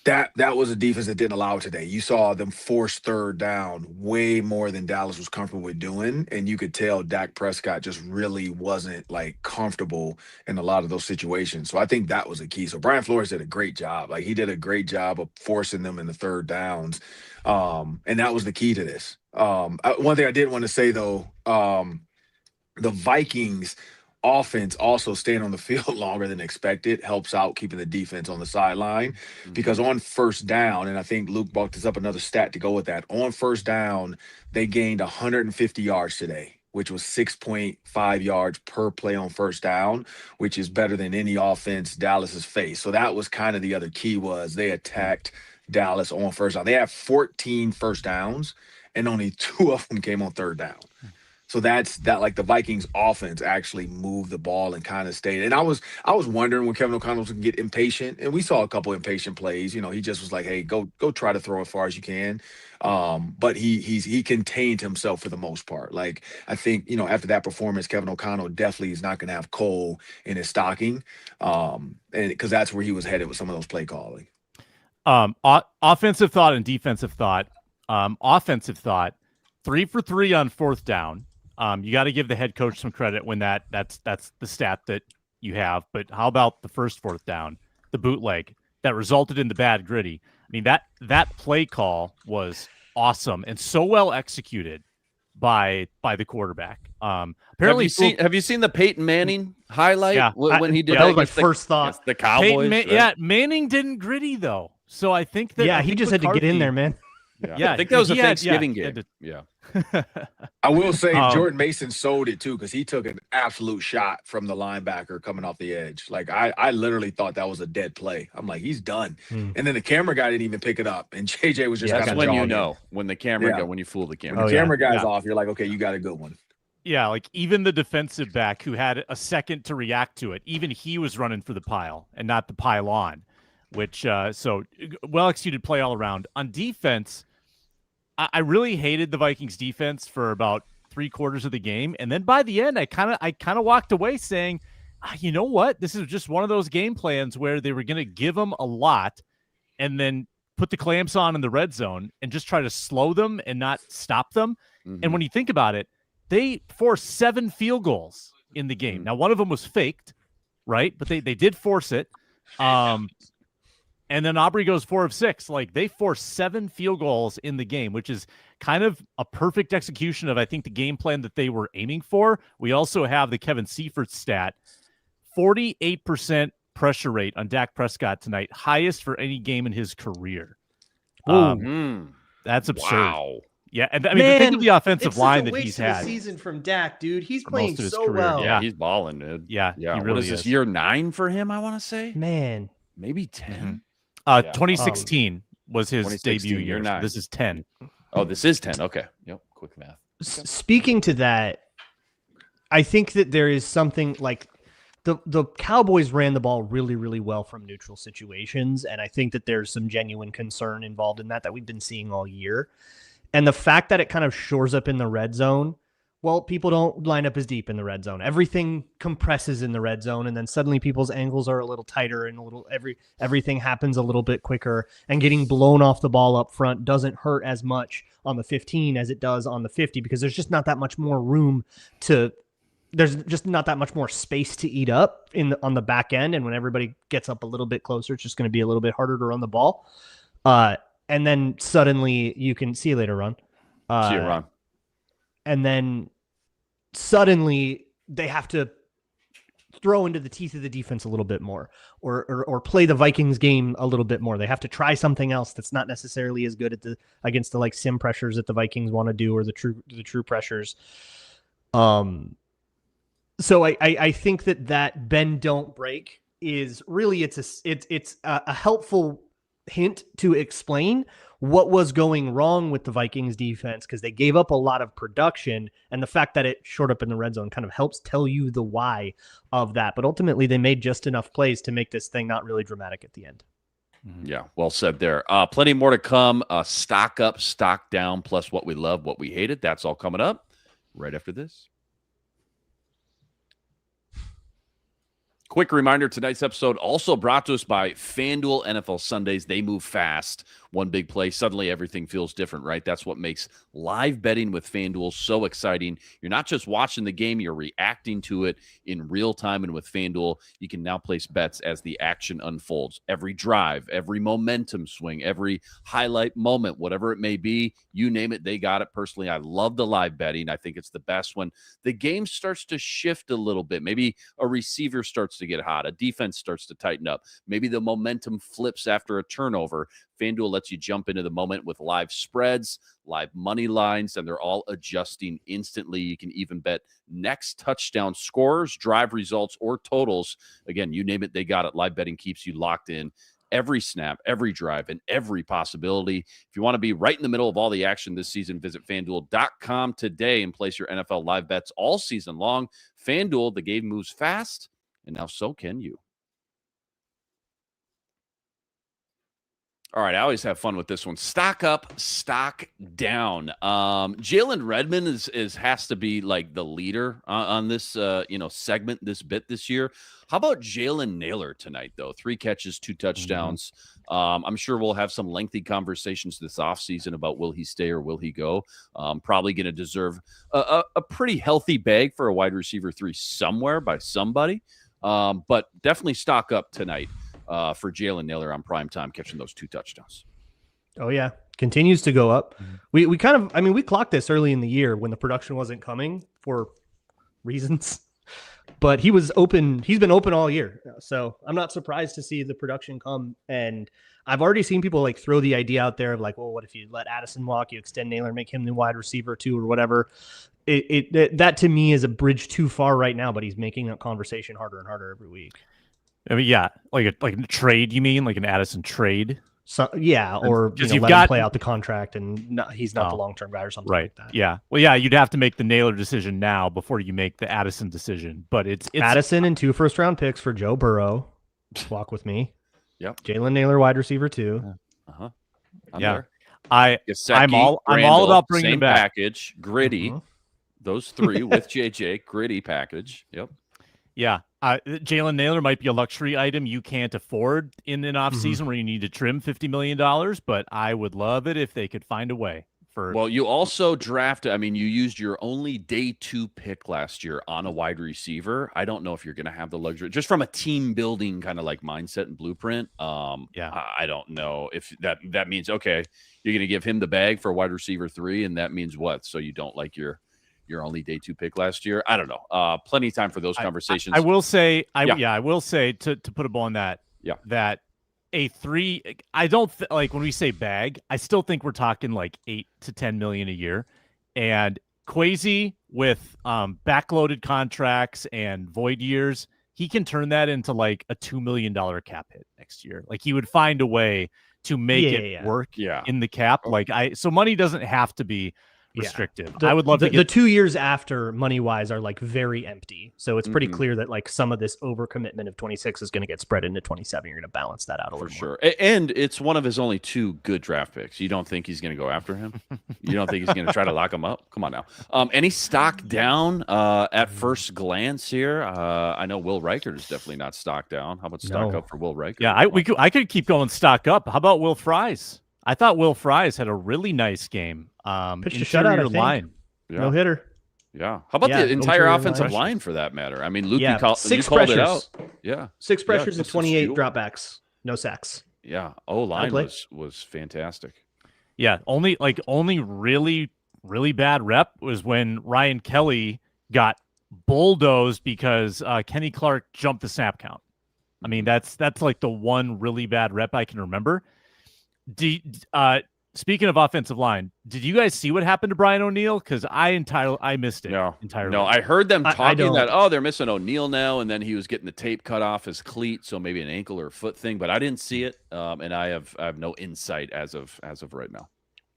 That was a defense that didn't allow it today. You saw them force third down way more than Dallas was comfortable with doing, and you could tell Dak Prescott just really wasn't comfortable in a lot of those situations. So I think that was a key. So Brian Flores did a great job. He did a great job of forcing them in the third downs, and that was the key to this. One thing I did want to say though, the Vikings offense also staying on the field longer than expected helps out keeping the defense on the sideline, because on first down, and I think Luke bucked us up another stat to go with that, on first down, they gained 150 yards today, which was 6.5 yards per play on first down, which is better than any offense Dallas has faced. So that was kind of the other key, was they attacked Dallas on first down. They have 14 first downs, and only 2 of them came on third down. So that's the Vikings offense actually moved the ball and kind of stayed. And I was wondering when Kevin O'Connell was going to get impatient, and we saw a couple impatient plays. He just was like, hey, go try to throw as far as you can. But he contained himself for the most part. I think, after that performance, Kevin O'Connell definitely is not going to have Cole in his stocking, and because that's where he was headed with some of those play calling. Offensive thought and defensive thought. Offensive thought, 3 for 3 on fourth down. You got to give the head coach some credit when that's the stat that you have. But how about the first fourth down, the bootleg that resulted in the bad gritty? I mean, that play call was awesome and so well executed by the quarterback. Apparently, have you seen the Peyton Manning highlight? Yeah, when he did that was my first thought. The Cowboys. Right? Yeah, Manning didn't gritty though, so I think that he just McCarthy had to get in there, man. Yeah, I think that was a Thanksgiving game. Yeah. I will say Jordan Mason sold it too, because he took an absolute shot from the linebacker coming off the edge. I literally thought that was a dead play. I'm like, he's done. And then the camera guy didn't even pick it up, and JJ was just that's when jogging. when the camera when you fool the camera. When the camera guy's off, you're like, okay, you got a good one. Yeah, even the defensive back who had a second to react to it, even he was running for the pile and not the pile on, which so well executed play all around. On defense, I really hated the Vikings defense for about 3/4 of the game. And then by the end, I kind of walked away saying, you know what? This is just one of those game plans where they were going to give them a lot and then put the clamps on in the red zone and just try to slow them and not stop them. And when you think about it, they forced 7 field goals in the game. Now, one of them was faked, right? But they did force it. And then Aubrey goes 4 of 6. They forced 7 field goals in the game, which is kind of a perfect execution of, I think, the game plan that they were aiming for. We also have the Kevin Seifert stat, 48% pressure rate on Dak Prescott tonight, highest for any game in his career. That's absurd. Wow. Yeah, and I mean, think of the offensive it's line such a that he's waste of a had. season from Dak, dude. He's for playing most of his so career. well. Yeah, he's balling, dude. Yeah, Yeah. he What really is this, is. year 9 for him, I want to say? Man. Maybe 10? 2016 was his 2016, debut year. year So 9. this is 10. Oh, this is 10. Okay. Yep. Quick math. Speaking to that, I think that there is something like the Cowboys ran the ball really, really well from neutral situations, and I think that there's some genuine concern involved in that we've been seeing all year. And the fact that it kind of shores up in the red zone, well, people don't line up as deep in the red zone. Everything compresses in the red zone, and then suddenly people's angles are a little tighter and everything happens a little bit quicker, and getting blown off the ball up front doesn't hurt as much on the 15 as it does on the 50 because there's just not that much more room there's just not that much more space to eat up on the back end. And when everybody gets up a little bit closer, it's just going to be a little bit harder to run the ball. And then suddenly you can see you later, Ron. See you, Ron. And then suddenly they have to throw into the teeth of the defense a little bit more, or play the Vikings game a little bit more. They have to try something else that's not necessarily as good against the like sim pressures that the Vikings want to do, or the true pressures. So I think that bend don't break is really it's a helpful hint to explain what was going wrong with the Vikings defense, because they gave up a lot of production, and the fact that it shored up in the red zone kind of helps tell you the why of that. But ultimately they made just enough plays to make this thing not really dramatic at the end. Yeah, well said there. Plenty more to come. Stock up, stock down, plus what we love, what we hated. That's all coming up right after this. Quick reminder, tonight's episode also brought to us by FanDuel NFL Sundays. They move fast. One big play, suddenly everything feels different, right? That's what makes live betting with FanDuel so exciting. You're not just watching the game, you're reacting to it in real time. And with FanDuel, you can now place bets as the action unfolds. Every drive, every momentum swing, every highlight moment, whatever it may be, you name it, they got it. Personally, I love the live betting. I think it's the best when the game starts to shift a little bit. Maybe a receiver starts to get hot, a defense starts to tighten up. Maybe the momentum flips after a turnover. FanDuel lets you jump into the moment with live spreads, live money lines, and they're all adjusting instantly. You can even bet next touchdown scorers, drive results, or totals. Again, you name it, they got it. Live betting keeps you locked in every snap, every drive, and every possibility. If you want to be right in the middle of all the action this season, visit FanDuel.com today and place your NFL live bets all season long. FanDuel, the game moves fast, and now so can you. All right, I always have fun with this one. Stock up, stock down. Jalen Redmond has to be like the leader on this segment, this bit this year. How about Jalen Nailor tonight, though? 3 catches, 2 touchdowns. I'm sure we'll have some lengthy conversations this offseason about will he stay or will he go. Probably going to deserve a pretty healthy bag for a wide receiver 3 somewhere by somebody. But definitely stock up tonight. For Jalen Nailor on primetime, catching those 2 touchdowns. Oh, yeah. Continues to go up. We we clocked this early in the year when the production wasn't coming for reasons, but he was open. He's been open all year. So I'm not surprised to see the production come. And I've already seen people like throw the idea out there of like, well, what if you let Addison walk, you extend Nailor, make him the wide receiver 2 or whatever. That to me is a bridge too far right now, but he's making that conversation harder and harder every week. I mean, yeah, like a trade. You mean like an Addison trade? So yeah, or let him play out the contract, and he's not the long-term guy or something like that. Yeah, well, yeah, you'd have to make the Nailor decision now before you make the Addison decision. But it's Addison and 2 first-round picks for Joe Burrow. Walk with me. Yep. Jalen Nailor, wide receiver 2. Yeah, Gesicki, I'm all about bringing same back package, gritty. Those 3 with JJ, gritty package. Yep. Yeah. Jalen Nailor might be a luxury item you can't afford in an offseason where you need to trim $50 million, but I would love it if they could find a way for. Well, you also drafted, you used your only day 2 pick last year on a wide receiver. I don't know if you're going to have the luxury, just from a team building kind of like mindset and blueprint. I don't know if that means, okay, you're going to give him the bag for wide receiver 3, and that means what? So you don't like your only day 2 pick last year. I don't know. Plenty of time for those conversations. I will say, I will say to put a bow on that. Yeah. That I don't like when we say bag, I still think we're talking like 8 to 10 million a year. And Kwesi with backloaded contracts and void years, he can turn that into like a $2 million cap hit next year. Like he would find a way to make it work in the cap. So money doesn't have to be restrictive. I would love to get the 2 years after money wise are like very empty. So it's pretty clear that like some of this overcommitment of 26 is going to get spread into 27. You're going to balance that out a little more. And it's one of his only 2 good draft picks. You don't think he's going to go after him? You don't think he's going to try to lock him up? Come on now. Any stock down at first glance here? I know Will Reichert is definitely not stock down. How about stock up for Will Reichert? Yeah, I could keep going stock up. How about Will Fries? I thought Will Fries had a really nice game. Pitched a shutout, I think. Line. No hitter. Yeah. How about the entire offensive line for that matter? I mean, Luke, you called it out. Yeah. 6 pressures and 28 dropbacks. No sacks. Yeah. O-line was fantastic. Yeah. Only really, really bad rep was when Ryan Kelly got bulldozed because Kenny Clark jumped the snap count. I mean, that's like the one really bad rep I can remember. Speaking of offensive line, did you guys see what happened to Brian O'Neill? Because I missed it entirely. No, I heard them talking that they're missing O'Neill now, and then he was getting the tape cut off his cleat, so maybe an ankle or foot thing. But I didn't see it, and I have no insight as of right now.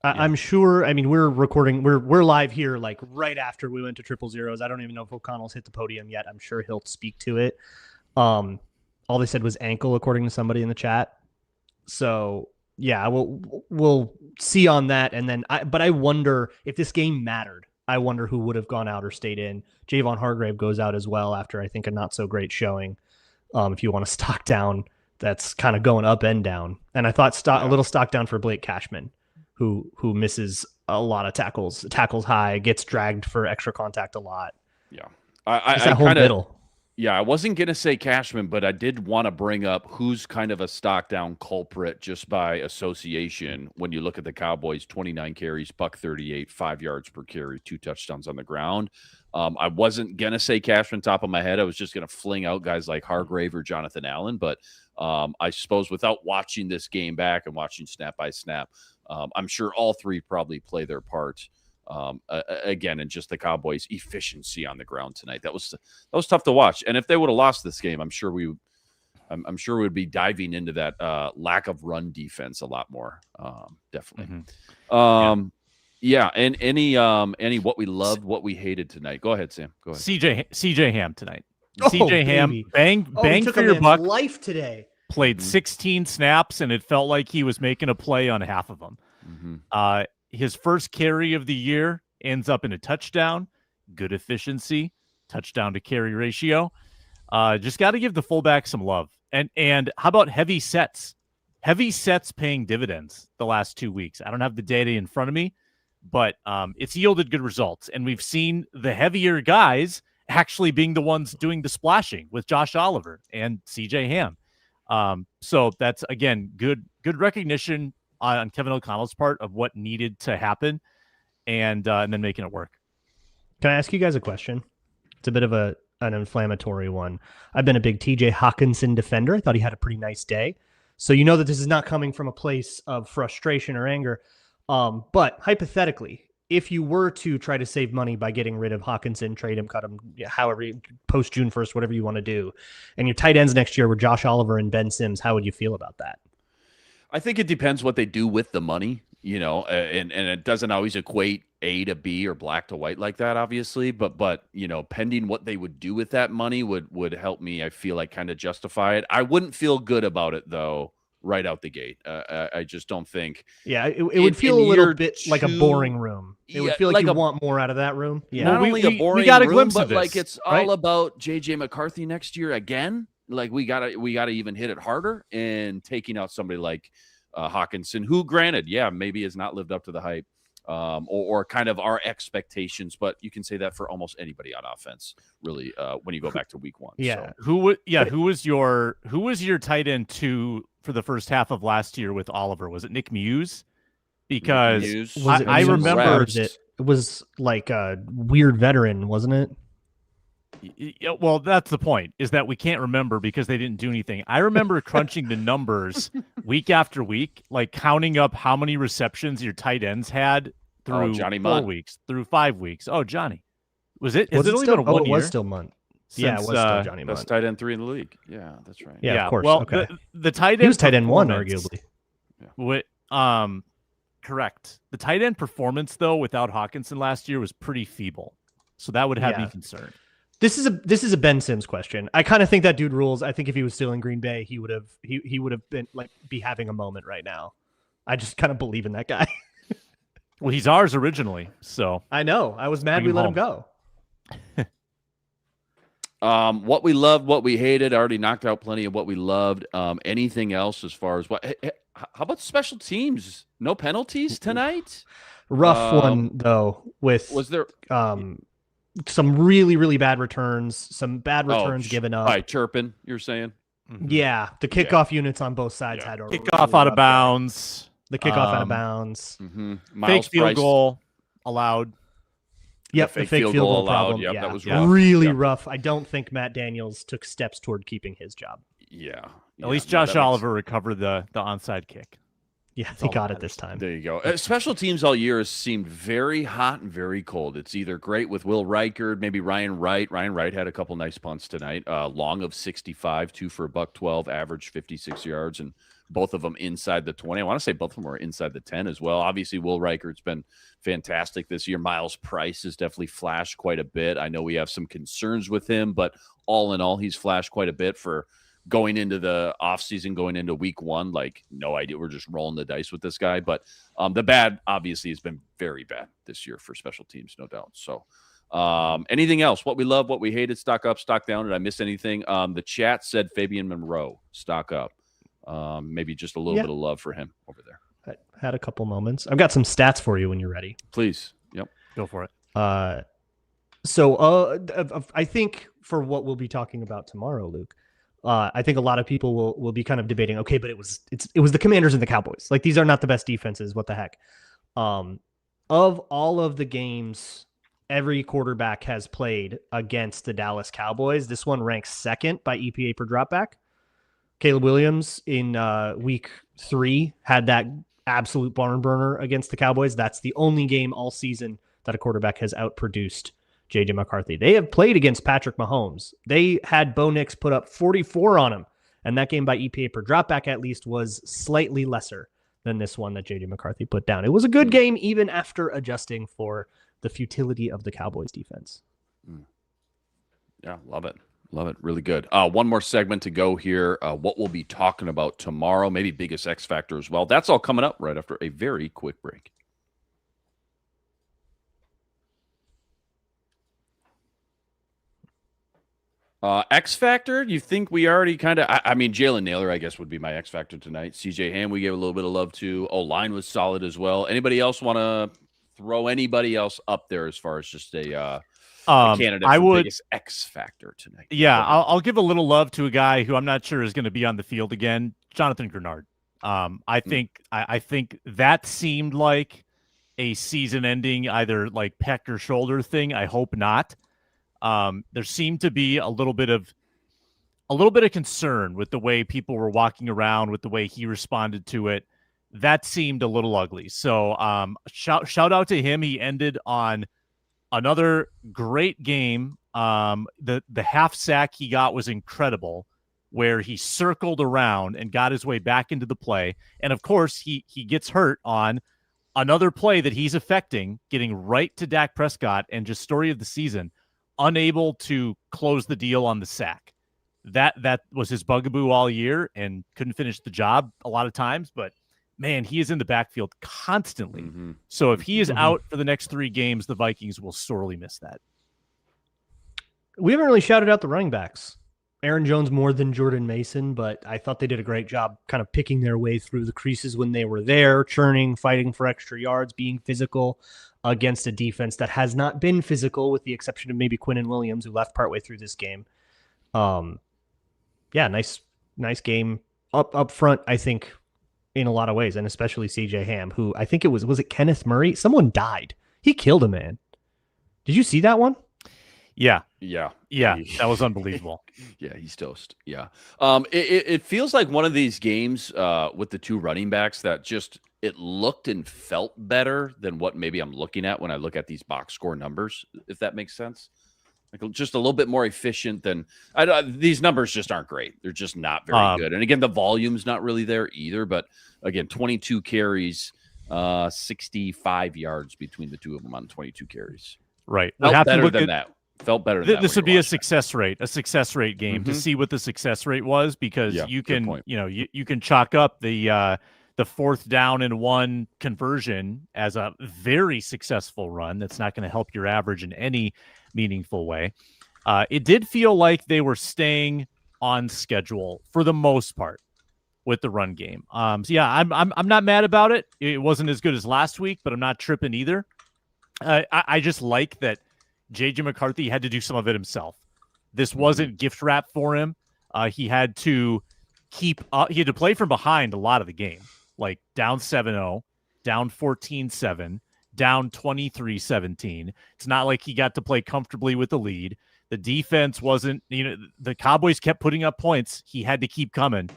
I'm sure. I mean, we're recording. We're live here, like right after we went to 000s. I don't even know if O'Connell's hit the podium yet. I'm sure he'll speak to it. All they said was ankle, according to somebody in the chat. So. Yeah, we'll see on that, and then but I wonder if this game mattered. I wonder who would have gone out or stayed in. Javon Hargrave goes out as well after I think a not so great showing. If you want to stock down, that's kind of going up and down. And I thought a little stock down for Blake Cashman, who misses a lot of tackles high, gets dragged for extra contact a lot. Yeah, that whole middle. Yeah, I wasn't going to say Cashman, but I did want to bring up who's kind of a stock down culprit just by association. When you look at the Cowboys, 29 carries, $138, 5 yards per carry, 2 touchdowns on the ground. I wasn't going to say Cashman top of my head. I was just going to fling out guys like Hargrave or Jonathan Allen. But I suppose without watching this game back and watching snap by snap, I'm sure all 3 probably play their part. Again, and just the Cowboys' efficiency on the ground tonight. That was tough to watch. And if they would have lost this game, I'm sure we'd be diving into that lack of run defense a lot more. Definitely. Yeah. And any what we loved, what we hated tonight. Go ahead, Sam. Go ahead. CJ Ham tonight. CJ Ham bang for your buck. Life today. Played 16 snaps, and it felt like he was making a play on half of them. His first carry of the year ends up in a touchdown. Good efficiency, touchdown to carry ratio. Just got to give the fullback some love. And how about heavy sets? Heavy sets paying dividends the last 2 weeks. I don't have the data in front of me, but it's yielded good results. And we've seen the heavier guys actually being the ones doing the splashing with Josh Oliver and CJ Ham. So that's, again, good recognition on Kevin O'Connell's part of what needed to happen, and then making it work. Can I ask you guys a question? It's a bit of an inflammatory one. I've been a big TJ Hawkinson defender. I thought he had a pretty nice day. So you know that this is not coming from a place of frustration or anger. But hypothetically, if you were to try to save money by getting rid of Hawkinson, trade him, cut him, however, post June 1st, whatever you want to do, and your tight ends next year were Josh Oliver and Ben Sims, how would you feel about that? I think it depends what they do with the money, and it doesn't always equate A to B or black to white like that, obviously. But pending what they would do with that money would help me, I feel like, kind of justify it. I wouldn't feel good about it, though, right out the gate. I just don't think. Yeah, it would feel a little bit like a boring room. It would feel like you want more out of that room. Yeah, not only a boring got a room, glimpse but of this, like it's all about JJ McCarthy next year again. Like we gotta even hit it harder, and taking out somebody like Hawkinson, who, granted, maybe has not lived up to the hype or kind of our expectations, but you can say that for almost anybody on offense, really, when you go back to week 1. Yeah. So. Who was your tight end for the first half of last year with Oliver? Was it Nick Muse? Because I remember it was like a weird veteran, wasn't it? Well, that's the point, is that we can't remember because they didn't do anything. I remember crunching the numbers week after week, like counting up how many receptions your tight ends had through Johnny 4 Munn. weeks, through 5 weeks. Oh, Johnny. Was it? Is Was it it only still? been a 1 it year? was still Munn. Yeah, it was Since, still Johnny Best Munn. tight end 3 in the league. Yeah, that's right. Yeah, of course. Well, Okay. the tight end He was tight end 1, performance- arguably. Correct. The tight end performance, though, without Hawkinson last year was pretty feeble. So that would have me concerned. This is a Ben Sims question. I kind of think that dude rules. I think if he was still in Green Bay, he would have been like be having a moment right now. I just kind of believe in that guy. Well, he's ours originally, so I know. I was mad Bring we him let him home. go. What we loved, what we hated. I already knocked out plenty of what we loved. Anything else as far as what? How about special teams? No penalties tonight. Rough one though. With Was there some really really bad returns, some bad returns given up. by Turpin? You're saying? Yeah, the kickoff units on both sides had a kick really off out of rough day. bounds. The kickoff out of bounds. Mm-hmm. Fake field goal allowed. Yep, the fake field goal allowed. problem. Yep, yeah, that was rough. really Yep. rough. I don't think Matt Daniels took steps toward keeping his job. Yeah. At least Josh Oliver recovered the onside kick. Yeah, That's he all got that it this time. There you go. Special teams all year has seemed very hot and very cold. It's either great with Will Reichard, maybe Ryan Wright. Ryan Wright had a couple nice punts tonight. Long of 65, 2 for $112, average 56 yards, and both of them inside the 20. I want to say both of them were inside the 10 as well. Obviously, Will Reichard's been fantastic this year. Miles Price has definitely flashed quite a bit. I know we have some concerns with him, but all in all, he's flashed quite a bit for going into the offseason, going into week 1. Like, no idea. We're just rolling the dice with this guy. But the bad, obviously, has been very bad this year for special teams, no doubt. So anything else? What we love, what we hated, stock up, stock down. Did I miss anything? The chat said Fabian Monroe, stock up. Maybe just a little bit of love for him over there. I had a couple moments. I've got some stats for you when you're ready. Please. Yep. Go for it. I think for what we'll be talking about tomorrow, Luke, I think a lot of people will be kind of debating, okay, but it was the Commanders and the Cowboys. Like, these are not the best defenses. What the heck? Of all of the games every quarterback has played against the Dallas Cowboys, this one ranks second by EPA per dropback. Caleb Williams in week 3 had that absolute barn burner against the Cowboys. That's the only game all season that a quarterback has outproduced J.J. McCarthy. They have played against Patrick Mahomes. They had Bo Nix put up 44 on him, and that game by EPA per dropback at least was slightly lesser than this one that J.J. McCarthy put down. It was a good game even after adjusting for the futility of the Cowboys defense. Yeah, love it. Love it. Really good. One more segment to go here. What we'll be talking about tomorrow, maybe biggest X factor as well. That's all coming up right after a very quick break. X factor, you think we already kind of, I mean, Jalen Naylor, I guess, would be my X factor tonight. CJ Ham, we gave a little bit of love to. O-line was solid as well. Anybody else want to throw anybody else up there as far as just a candidate for biggest X factor tonight? Yeah, I'll give a little love to a guy who I'm not sure is going to be on the field again, Jonathan Grenard. I think that seemed like a season-ending either like pec or shoulder thing. I hope not. There seemed to be a little bit of concern with the way people were walking around, with the way he responded to it. That seemed a little ugly. So shout out to him. He ended on another great game. The half sack he got was incredible, where he circled around and got his way back into the play. And of course, he gets hurt on another play that he's affecting, getting right to Dak Prescott, and just story of the season, unable to close the deal on the sack. That was his bugaboo all year and couldn't finish the job a lot of times, but man, he is in the backfield constantly. Mm-hmm. So if he is out for the next 3 games, the Vikings will sorely miss that. We haven't really shouted out the running backs. Aaron Jones more than Jordan Mason, but I thought they did a great job kind of picking their way through the creases when they were there, churning, fighting for extra yards, being physical against a defense that has not been physical, with the exception of maybe Quinnen Williams, who left partway through this game. Yeah, nice game up front, I think, in a lot of ways, and especially CJ Ham, who I think was it Kenneth Murray? Someone died. He killed a man. Did you see that one? Yeah. Yeah. That was unbelievable. Yeah, he's toast. Yeah. It feels like one of these games with the two running backs that just it looked and felt better than what maybe I'm looking at when I look at these box score numbers, if that makes sense. Like just a little bit more efficient than these numbers just aren't great. They're just not very good. And again, the volume's not really there either. But again, 22 carries, 65 yards between the two of them on 22 carries. Right. Felt better than that. Felt better than that. This would be a success rate game to see what the success rate was, because you can, you can chalk up the 4th down and 1 conversion as a very successful run. That's not going to help your average in any meaningful way. It did feel like they were staying on schedule for the most part with the run game. So yeah, I'm not mad about it. It wasn't as good as last week, but I'm not tripping either. I just like that J.J. McCarthy had to do some of it himself. This wasn't gift wrap for him. He had to he had to play from behind a lot of the game, like down 7-0, down 14-7, down 23-17. It's not like he got to play comfortably with the lead. The defense wasn't, the Cowboys kept putting up points. He had to keep coming,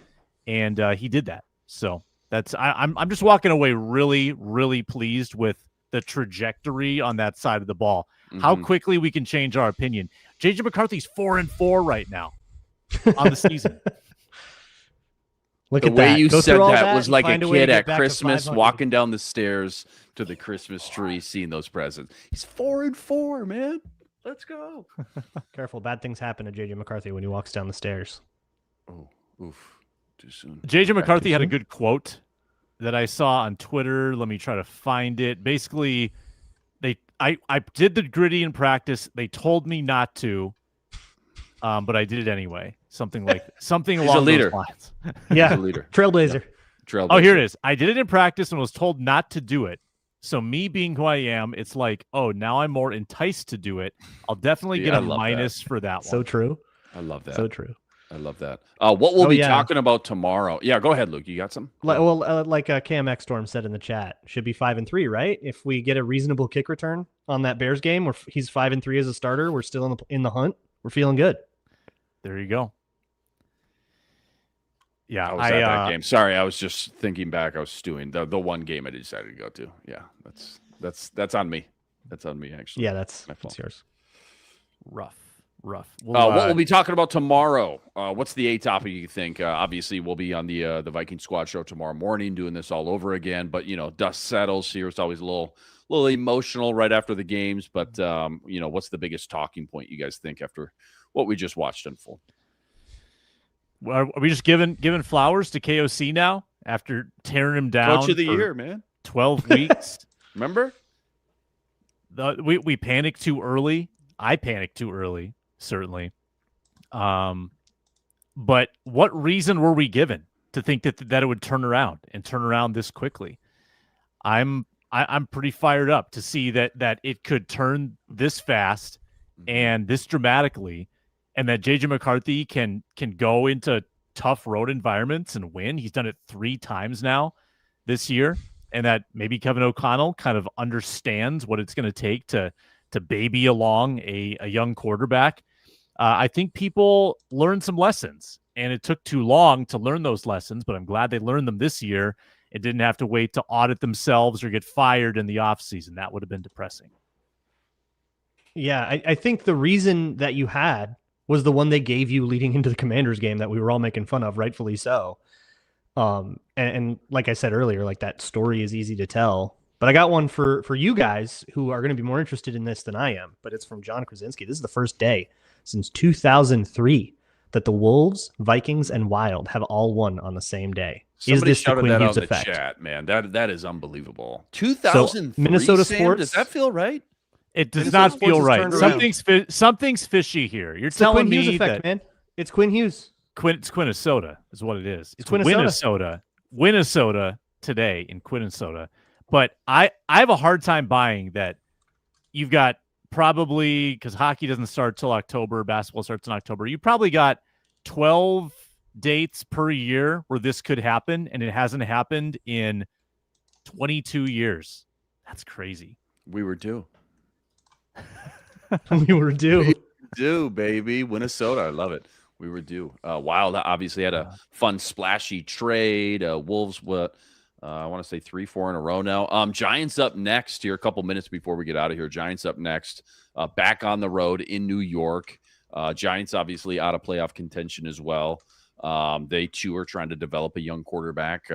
and he did that. So I'm just walking away really, really pleased with the trajectory on that side of the ball. How quickly we can change our opinion. J.J. McCarthy's 4-4 right now on the season. Look the at way that. you Go said all that was like a kid at back to Christmas 500. walking down the stairs to the Christmas tree, seeing those presents. He's 4-4, man. Let's go. Careful, bad things happen to J.J. McCarthy when he walks down the stairs. Oh, oof. Too soon. J.J. McCarthy had a good quote that I saw on Twitter. Let me try to find it. Basically, I did the gritty in practice. They told me not to, but I did it anyway. Something along those lines. Yeah, He's a leader. Trailblazer. Trailblazer. Oh, here it is. I did it in practice and was told not to do it. So me being who I am, it's like, oh, now I'm more enticed to do it. I'll definitely get a minus for that one. So true. I love that. So true. I love that. What we'll be talking about tomorrow. Yeah, go ahead, Luke. You got some? Like Cam X Storm said in the chat, should be 5-3, right? If we get a reasonable kick return on that Bears game, where he's 5-3 as a starter, we're still in the hunt. We're feeling good. There you go. Yeah, I was at that game. Sorry, I was just thinking back. I was stewing the one game I decided to go to. Yeah, that's on me. That's on me, actually. Yeah, that's yours. Rough. What we'll be talking about tomorrow? What's the A topic you think? Obviously, we'll be on the Viking Squad show tomorrow morning, doing this all over again. But dust settles here. It's always a little emotional right after the games. But what's the biggest talking point you guys think after what we just watched unfold? Are we just giving flowers to KOC now after tearing him down? Coach of the year, man. 12 weeks. Remember? We panicked too early. I panicked too early, certainly. But what reason were we given to think that it would turn around this quickly? I'm pretty fired up to see that it could turn this fast and this dramatically, and that J.J. McCarthy can go into tough road environments and win. He's done it 3 times now this year, and that maybe Kevin O'Connell kind of understands what it's going to take to baby along a young quarterback. I think people learned some lessons, and it took too long to learn those lessons, but I'm glad they learned them this year. It didn't have to wait to audit themselves or get fired in the offseason. That would have been depressing. Yeah, I think the reason that you had was the one they gave you leading into the Commanders game that we were all making fun of, rightfully so. And like I said earlier, like that story is easy to tell. But I got one for you guys who are going to be more interested in this than I am. But it's from John Krasinski. This is the first day since 2003 that the Wolves, Vikings, and Wild have all won on the same day. Somebody is this shouted the Quinn that Hughes out in effect? the chat, man. That is unbelievable. 2003, so, Minnesota Sam, sports. Does that feel right? It does Minnesota not feel right. sports Something's fishy here. You're It's the telling Quinn Hughes me effect, that man. It's Quinn Hughes. It's Minnesota is what it is. It's Minnesota. Minnesota today in Minnesota. But I have a hard time buying that you've got probably, because hockey doesn't start till October, basketball starts in October. You probably got 12 dates per year where this could happen, and it hasn't happened in 22 years. That's crazy. We were due. We were due. due, baby. Minnesota, I love it. We were due. Wild obviously had a fun, splashy trade. Wolves, I want to say 3-4 in a row now. Giants up next here, a couple minutes before we get out of here. Giants up next, back on the road in New York. Giants obviously out of playoff contention as well. They too are trying to develop a young quarterback.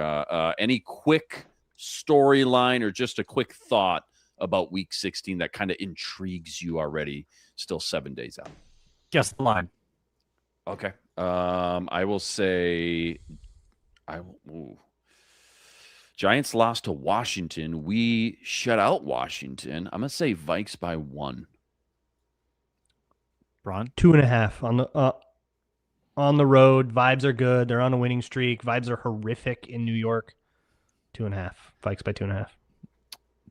Any quick storyline or just a quick thought about Week 16 that kind of intrigues you already? Still 7 days out. Guess the line. Okay. I will say Giants lost to Washington. We shut out Washington. I'm going to say Vikes by 1. Braun? 2.5 on the road. Vibes are good. They're on a winning streak. Vibes are horrific in New York. 2.5. Vikes by 2.5.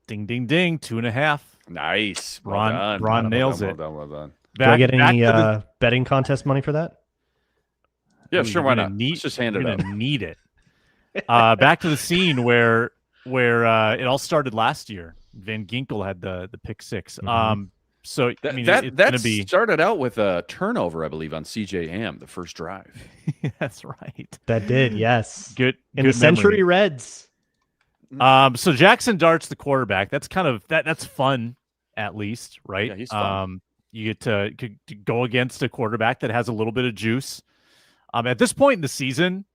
Ding, ding, ding. 2.5. Nice. Braun nails it. Well done. Do I get any betting contest money for that? Yeah, sure. Why not? Let's just hand it up. Need it. Back to the scene where it all started last year. Van Ginkel had the pick 6. Mm-hmm. So that, I mean, that, it's that gonna be started out with a turnover, I believe, on CJ Ham, the first drive. That's right. That did, yes. Good in good the Century memory. Reds. So Jackson Dart's the quarterback. That's kind of that's fun, at least, right? Yeah, he's fun. You get to go against a quarterback that has a little bit of juice. At this point in the season,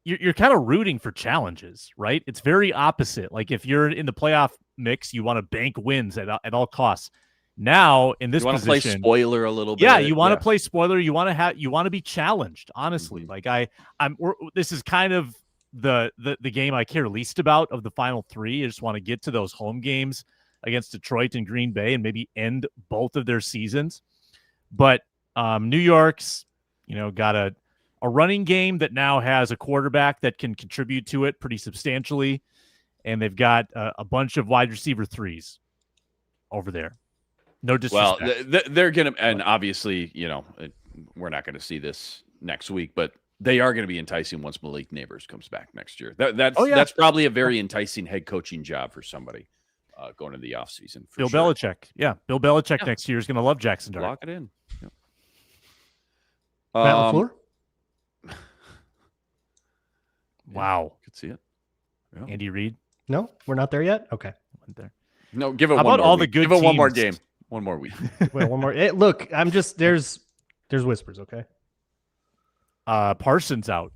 you're kind of rooting for challenges, right? It's very opposite. Like if you're in the playoff mix, you want to bank wins at all costs. Now in this position, play spoiler a little bit. Yeah, you want to play spoiler. You want to be challenged. Honestly, Mm-hmm. this is kind of the game I care least about of the final 3. I just want to get to those home games against Detroit and Green Bay and maybe end both of their seasons. But New York's, got a running game that now has a quarterback that can contribute to it pretty substantially. And they've got a bunch of wide receiver 3s over there. No disrespect. Well, they're going to, and obviously, we're not going to see this next week, but they are going to be enticing once Malik Neighbors comes back next year. That's probably a very enticing head coaching job for somebody going into the offseason. Bill Belichick. Yeah. Bill Belichick next year is going to love Jackson Dart. Lock it in. Yep. Matt LaFleur? Wow. Could see it. Yeah. Andy Reid? No, we're not there yet? Okay. Went there. No, give it How one about more all week. the good Give it one more teams? game. One more week. Wait, one more. Look, I'm just there's whispers, okay? Parsons out.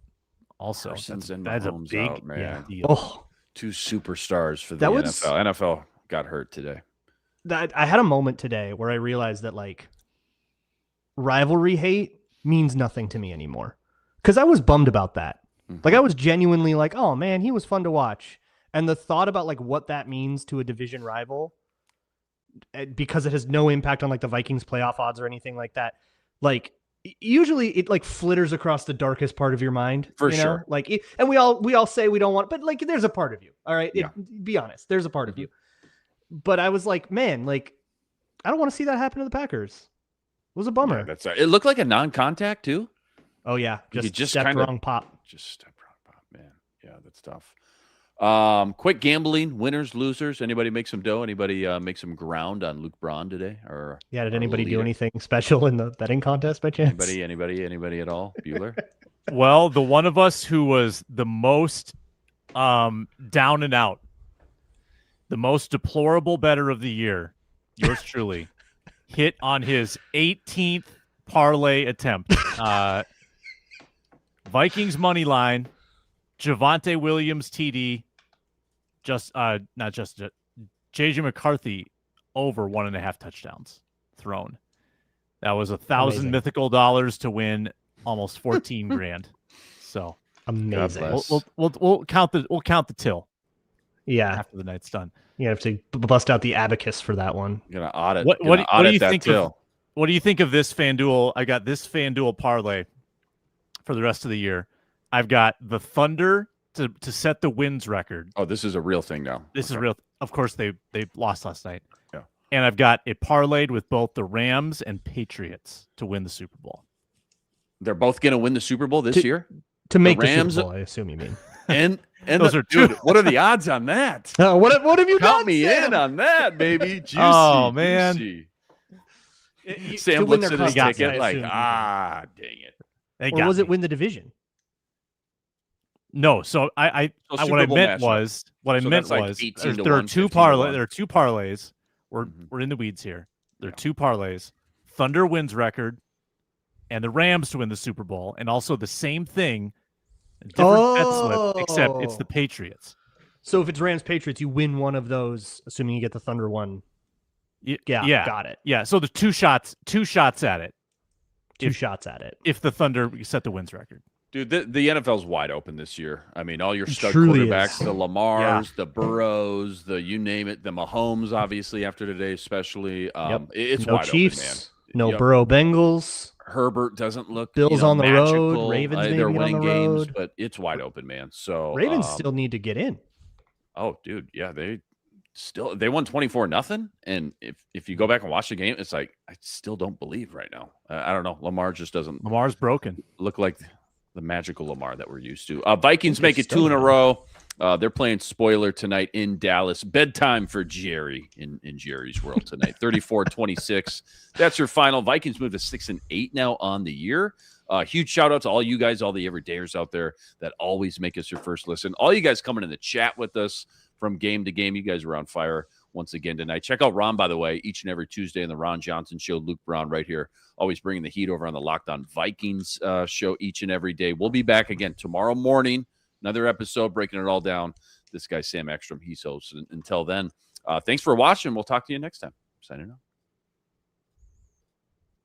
Also, Parsons and that's a Mahomes big out, man. deal. Oh, 2 superstars for the That was- NFL. NFL got hurt today. I had a moment today where I realized that rivalry hate means nothing to me anymore. Because I was bummed about that. Mhm. I was genuinely like, oh man, he was fun to watch. And the thought about what that means to a division rival, because it has no impact on the Vikings playoff odds or anything like that. Usually it flitters across the darkest part of your mind. For you know? sure. And we all say we don't want, but there's a part of you. All right. Yeah. Be honest. There's a part of you. But I was like, man, I don't want to see that happen to the Packers. It was a bummer. Yeah, that's it. Looked like a non-contact too. Oh yeah. You Just stepped stepped wrong pop. Just step wrong pop, man. Yeah, that's tough. Quick gambling, winners, losers. Anybody make some dough? Anybody make some ground on Luke Braun today? Or Yeah. Did our anybody do leader? anything special in the betting contest by chance? Anybody at all? Bueller? Well, the one of us who was the most down and out, the most deplorable bettor of the year, yours truly, hit on his 18th parlay attempt. Vikings money line, Javonte Williams TD, JJ McCarthy over 1.5 touchdowns thrown. That was $1,000 mythical dollars to win almost 14 grand. So Amazing. we'll count the till Yeah. after the night's done. You have to bust out the abacus for that one. Gonna audit. What do you that think till. What do you think of this FanDuel? I got this FanDuel parlay for the rest of the year. I've got the Thunder to set the wins record. Oh, this is a real thing now. This is real. Of course, they lost last night. Yeah. And I've got it parlayed with both the Rams and Patriots to win the Super Bowl. They're both gonna win the Super Bowl this year. To make the Rams- Super Bowl, I assume you mean. And Those are two. dude, what are the odds on that? What have you Count done, me Sam? in on that, baby. Juicy. Oh, man. Juicy. Sam win looks their at his conference, ticket I like, assume. dang it. They Or got was it me. win the division? No, so I So what Super I Bowl meant matchup. was what I So meant that's like was 18 to there are 1, two 15 to 1. there are two parlays. We're Mhm. we're in the weeds here. There are Yeah. two parlays. Thunder wins record, and the Rams to win the Super Bowl, and also the same thing, a different bet slip, except it's the Oh. Patriots. So if it's Rams Patriots, you win one of those, assuming you get the Thunder one. Yeah, got it. Yeah. So there's two shots at it. Two If- shots at it. If the Thunder set the wins record. Dude, the NFL's wide open this year. I mean, all your It stud truly quarterbacks, is. the Lamars, the Burrows, the you name it, the Mahomes, obviously, after today, especially. It's No wide Chiefs, open, man. no Yep. Burrow Bengals. Herbert doesn't look Bills on the road, magical. Ravens They're maybe on winning the games, road. but it's wide open, man. So Ravens still need to get in. Oh, dude, yeah, they won 24-0, and if you go back and watch the game, it's like I still don't believe right now. I don't know. Lamar just doesn't Lamar's broken. look like the magical Lamar that we're used to. Vikings make it still 2 in a not. row. They're playing spoiler tonight in Dallas. Bedtime for Jerry in Jerry's world tonight. 34-26. That's your final. Vikings move to 6-8 now on the year. Huge shout out to all you guys, all the everydayers out there that always make us your first listen. All you guys coming in the chat with us from game to game. You guys are on fire once again tonight. Check out Ron, by the way, each and every Tuesday on the Ron Johnson Show. Luke Brown right here, always bringing the heat over on the Locked On Vikings show each and every day. We'll be back again tomorrow morning. Another episode breaking it all down. This guy, Sam Ekstrom, he's host. Until then, thanks for watching. We'll talk to you next time. Signing out.